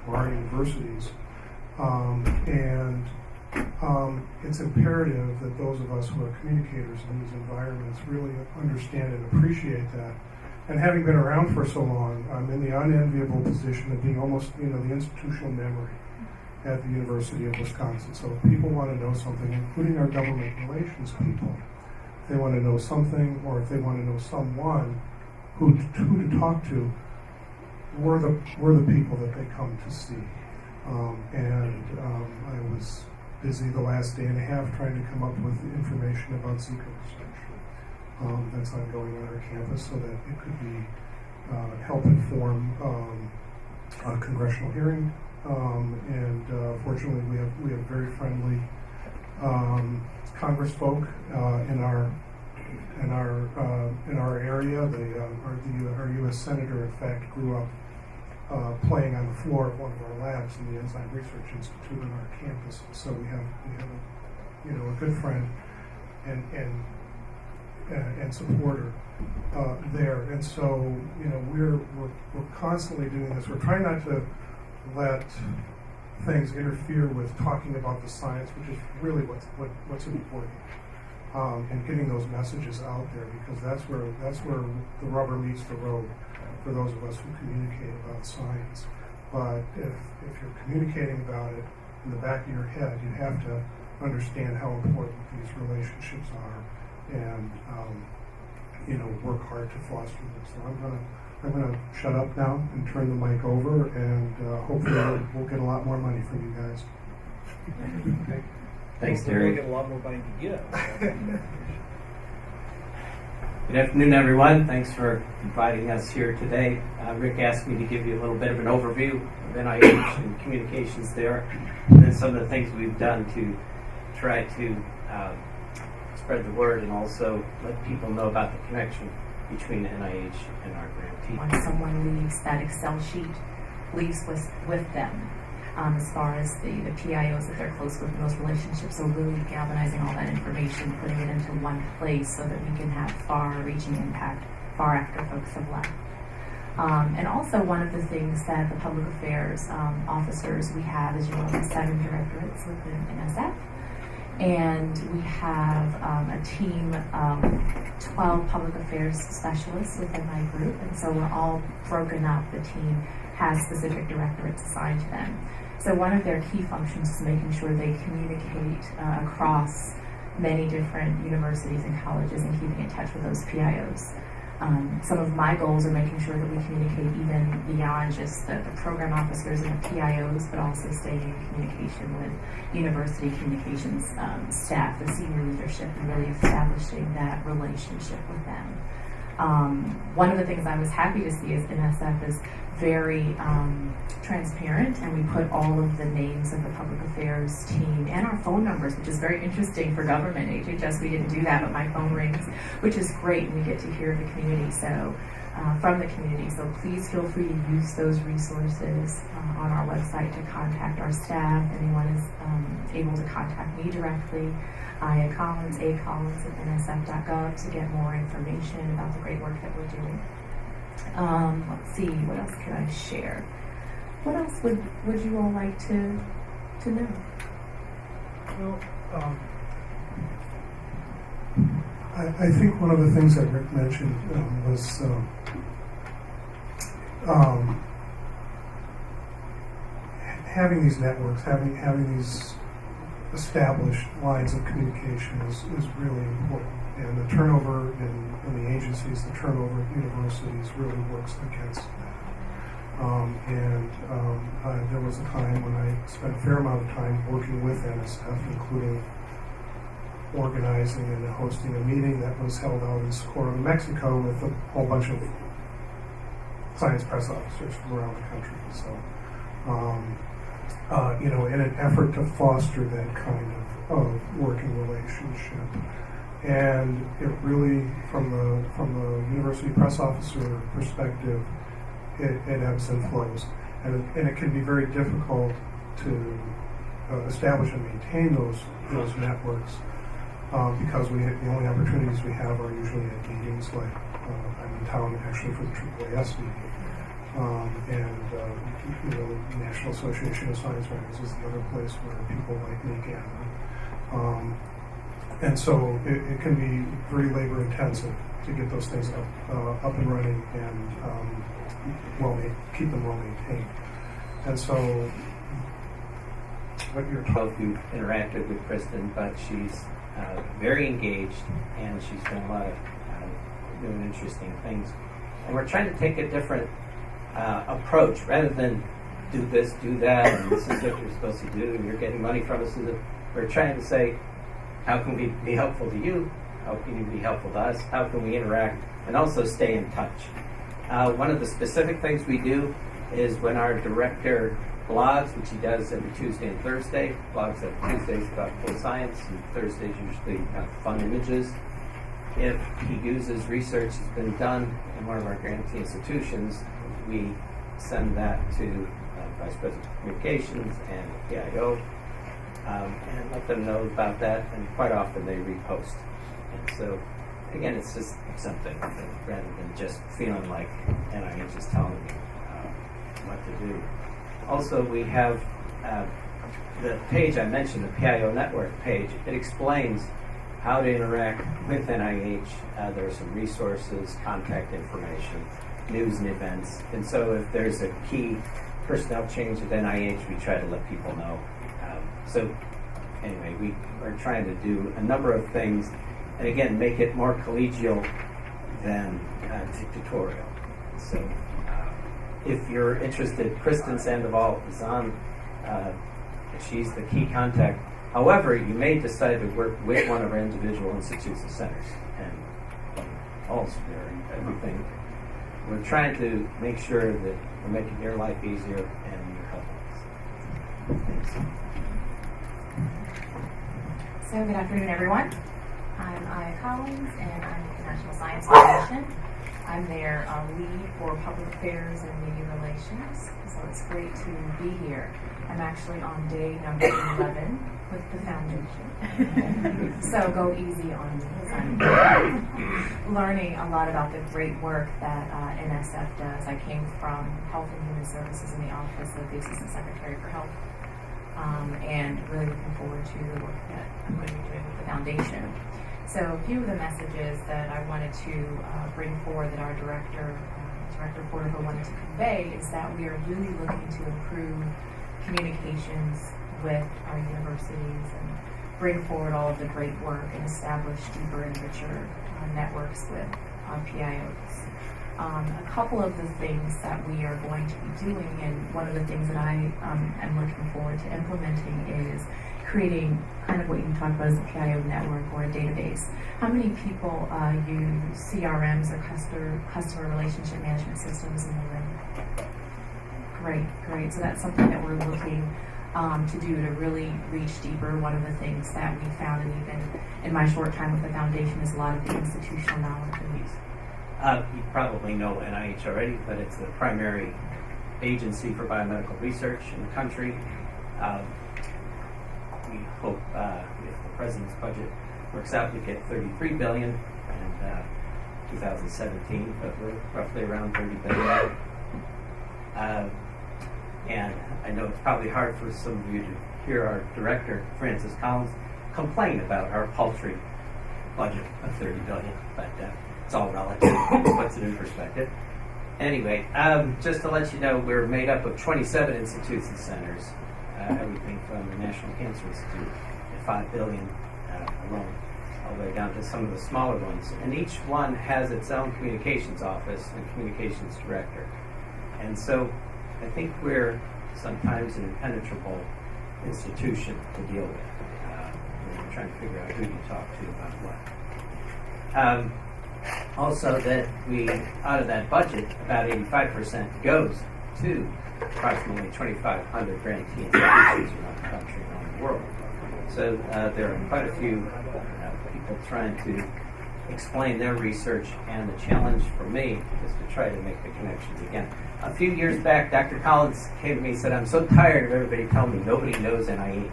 Speaker 4: or our universities. It's imperative that those of us who are communicators in these environments really understand and appreciate that. And having been around for so long, I'm in the unenviable position of being almost, the institutional memory at the University of Wisconsin. So if people want to know something, including our government relations people, if they want to know something, or if they want to know someone who to talk to, we're the people that they come to see. I was busy the last day and a half trying to come up with information about Zika research that's ongoing on our campus, so that it could be help inform a congressional hearing. Fortunately, we have very friendly Congressfolk in our area. Our U.S. Senator, in fact, grew up playing on the floor of one of our labs in the Enzyme Research Institute on our campus. So we have a good friend and supporter there. And so we're constantly doing this. We're trying not to let things interfere with talking about the science, which is really what's important, and getting those messages out there, because that's where the rubber meets the road for those of us who communicate about science. But if you're communicating about it in the back of your head, you have to understand how important these relationships are, and work hard to foster them. So I'm gonna shut up now and turn the mic over, and hopefully we'll get a lot more money from you guys.
Speaker 3: Thanks, Terry.
Speaker 6: We'll get a lot more money to get.
Speaker 3: Good afternoon, everyone. Thanks for inviting us here today. Rick asked me to give you a little bit of an overview of NIH and communications there, and then some of the things we've done to try to spread the word and also let people know about the connection between NIH and our grantee.
Speaker 5: When someone leaves, that Excel sheet leaves with them, as far as the PIOs that they're close with in those relationships. So really galvanizing all that information, putting it into one place so that we can have far-reaching impact far after folks have left. And also one of the things that the public affairs officers we have, as you know, 7 directorates within NSF. And we have a team of 12 public affairs specialists within my group, and so we're all broken up. The team has specific directorates assigned to them. So one of their key functions is making sure they communicate across many different universities and colleges and keeping in touch with those PIOs. Some of my goals are making sure that we communicate even beyond just the program officers and the PIOs, but also staying in communication with university communications staff, the senior leadership, and really establishing that relationship with them. One of the things I was happy to see is NSF is very transparent, and we put all of the names of the public affairs team and our phone numbers, which is very interesting for government. HHS, we didn't do that, but my phone rings, which is great, and we get to hear the community, from the community. So please feel free to use those resources on our website to contact our staff. Anyone is able to contact me directly. A. Collins at nsf.gov to get more information about the great work that we're doing. Let's see, what else could I share? What else would you all like to know?
Speaker 2: Well,
Speaker 4: I think one of the things that Rick mentioned was having these networks, having these established lines of communication is really important. And the turnover in the agencies, the turnover at universities really works against that. There was a time when I spent a fair amount of time working with NSF, including organizing and hosting a meeting that was held out in Socorro, New Mexico, with a whole bunch of science press officers from around the country. So, in an effort to foster that kind of working relationship. And it really, from the university press officer perspective, it ebbs and flows. And it can be very difficult to establish and maintain those networks because the only opportunities we have are usually at meetings like I'm in town actually for the AAAS meeting. The National Association of Science Writers is the other place where people like me gather. And so it can be very labor intensive to get those things up and running and keep them well maintained. And so what you're
Speaker 3: both you've interacted with Kristen, but she's very engaged and she's done a lot of new and interesting things. And we're trying to take a different approach rather than do this, do that, and this is what you're supposed to do, and you're getting money from us. We're trying to say, how can we be helpful to you? How can you be helpful to us? How can we interact and also stay in touch? One of the specific things we do is when our director blogs, which he does every Tuesday and Thursday, blogs on Tuesdays about full science, and Thursdays usually fun images. If he uses research that's been done in one of our grantee institutions, we send that to Vice President of Communications and PIO and let them know about that, and quite often they repost. And so, again, it's just something rather than just feeling like NIH is telling me what to do. Also, we have the page I mentioned, the PIO network page. It explains how to interact with NIH. There are some resources, contact information, news and events. And so if there's a key personnel change at NIH, we try to let people know. So anyway, we are trying to do a number of things, and again, make it more collegial than tutorial. So if you're interested, Kristen Sandoval is on. She's the key contact. However, you may decide to work with one of our individual institutes and centers, and also everything. We're trying to make sure that we're making your life easier and your helping us. Thanks.
Speaker 5: So good afternoon, everyone. I'm Aya Collins, and I'm with the National Science Foundation. I'm their lead for public affairs and media relations, so it's great to be here. I'm actually on day number 11 with the foundation. So go easy on me, because I'm learning a lot about the great work that NSF does. I came from Health and Human Services in the Office of the Assistant Secretary for Health, and really looking forward to the work that I'm going to be doing with the foundation. So a few of the messages that I wanted to bring forward that our Director Porter wanted to convey is that we are really looking to improve communications with our universities and bring forward all of the great work and establish deeper and richer networks with PIOs. A couple of the things that we are going to be doing, and one of the things that I am looking forward to implementing, is creating kind of what you talked about as a PIO network or a database. How many people use CRMs or customer relationship management systems in the room? Great. So that's something that we're looking to do to really reach deeper. One of the things that we found, and even in my short time with the foundation, is a lot of the institutional knowledge we use.
Speaker 3: You probably know NIH already, but it's the primary agency for biomedical research in the country. We hope if the president's budget works out, we get $33 billion in 2017, but we're roughly around $30 billion. And I know it's probably hard for some of you to hear our director, Francis Collins, complain about our paltry budget of $30 billion, but it's all relative. Puts it in perspective. Anyway, just to let you know, we're made up of 27 institutes and centers, everything from the National Cancer Institute at $5 billion alone, all the way down to some of the smaller ones. And each one has its own communications office and communications director. And so I think we're sometimes an impenetrable institution to deal with. We're trying to figure out who you talk to about what. Also, that we, out of that budget, about 85% goes to approximately 2,500 grantee institutions around the country and around the world. So there are quite a few people trying to explain their research, and the challenge for me is to try to make the connections again. A few years back, Dr. Collins came to me and said, I'm so tired of everybody telling me nobody knows NIH,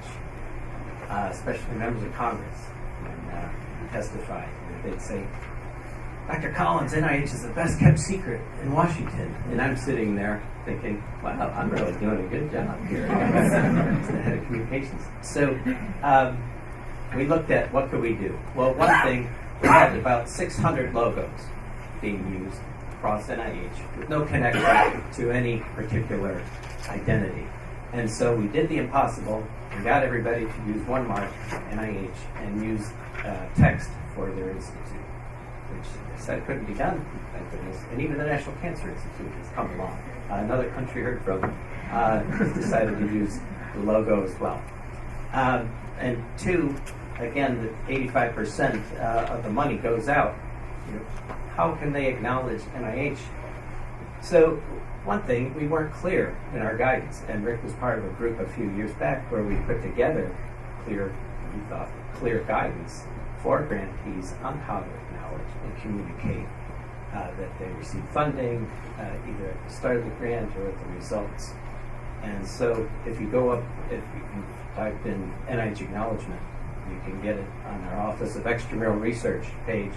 Speaker 3: especially members of Congress, when testify. They'd say, Dr. Collins, NIH is the best kept secret in Washington. And I'm sitting there thinking, wow, I'm really doing a good job here as the head of communications. So we looked at what could we do. Well, one thing, we had about 600 logos being used across NIH with no connection to any particular identity. And so we did the impossible and got everybody to use one mark, NIH, and use text for their institute, which they said couldn't be done, thank goodness. And even the National Cancer Institute has come along. Another country heard from decided to use the logo as well. And two, again, the 85% of the money goes out. You know, how can they acknowledge NIH? So one thing, we weren't clear in our guidance, and Rick was part of a group a few years back where we put together clear guidance for grantees on how to acknowledge and communicate that they receive funding, either at the start of the grant or at the results. And so if you go up, if you can type in NIH acknowledgement, you can get it on our Office of Extramural Research page.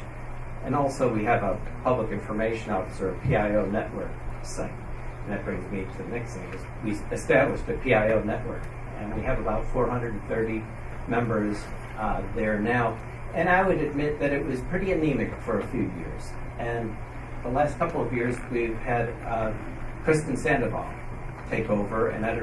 Speaker 3: And also we have a Public Information Officer, a PIO network site. And that brings me to the next thing, is we established a PIO network. And we have about 430 members there now. And I would admit that it was pretty anemic for a few years. And the last couple of years, we've had Kristen Sandoval take over and edit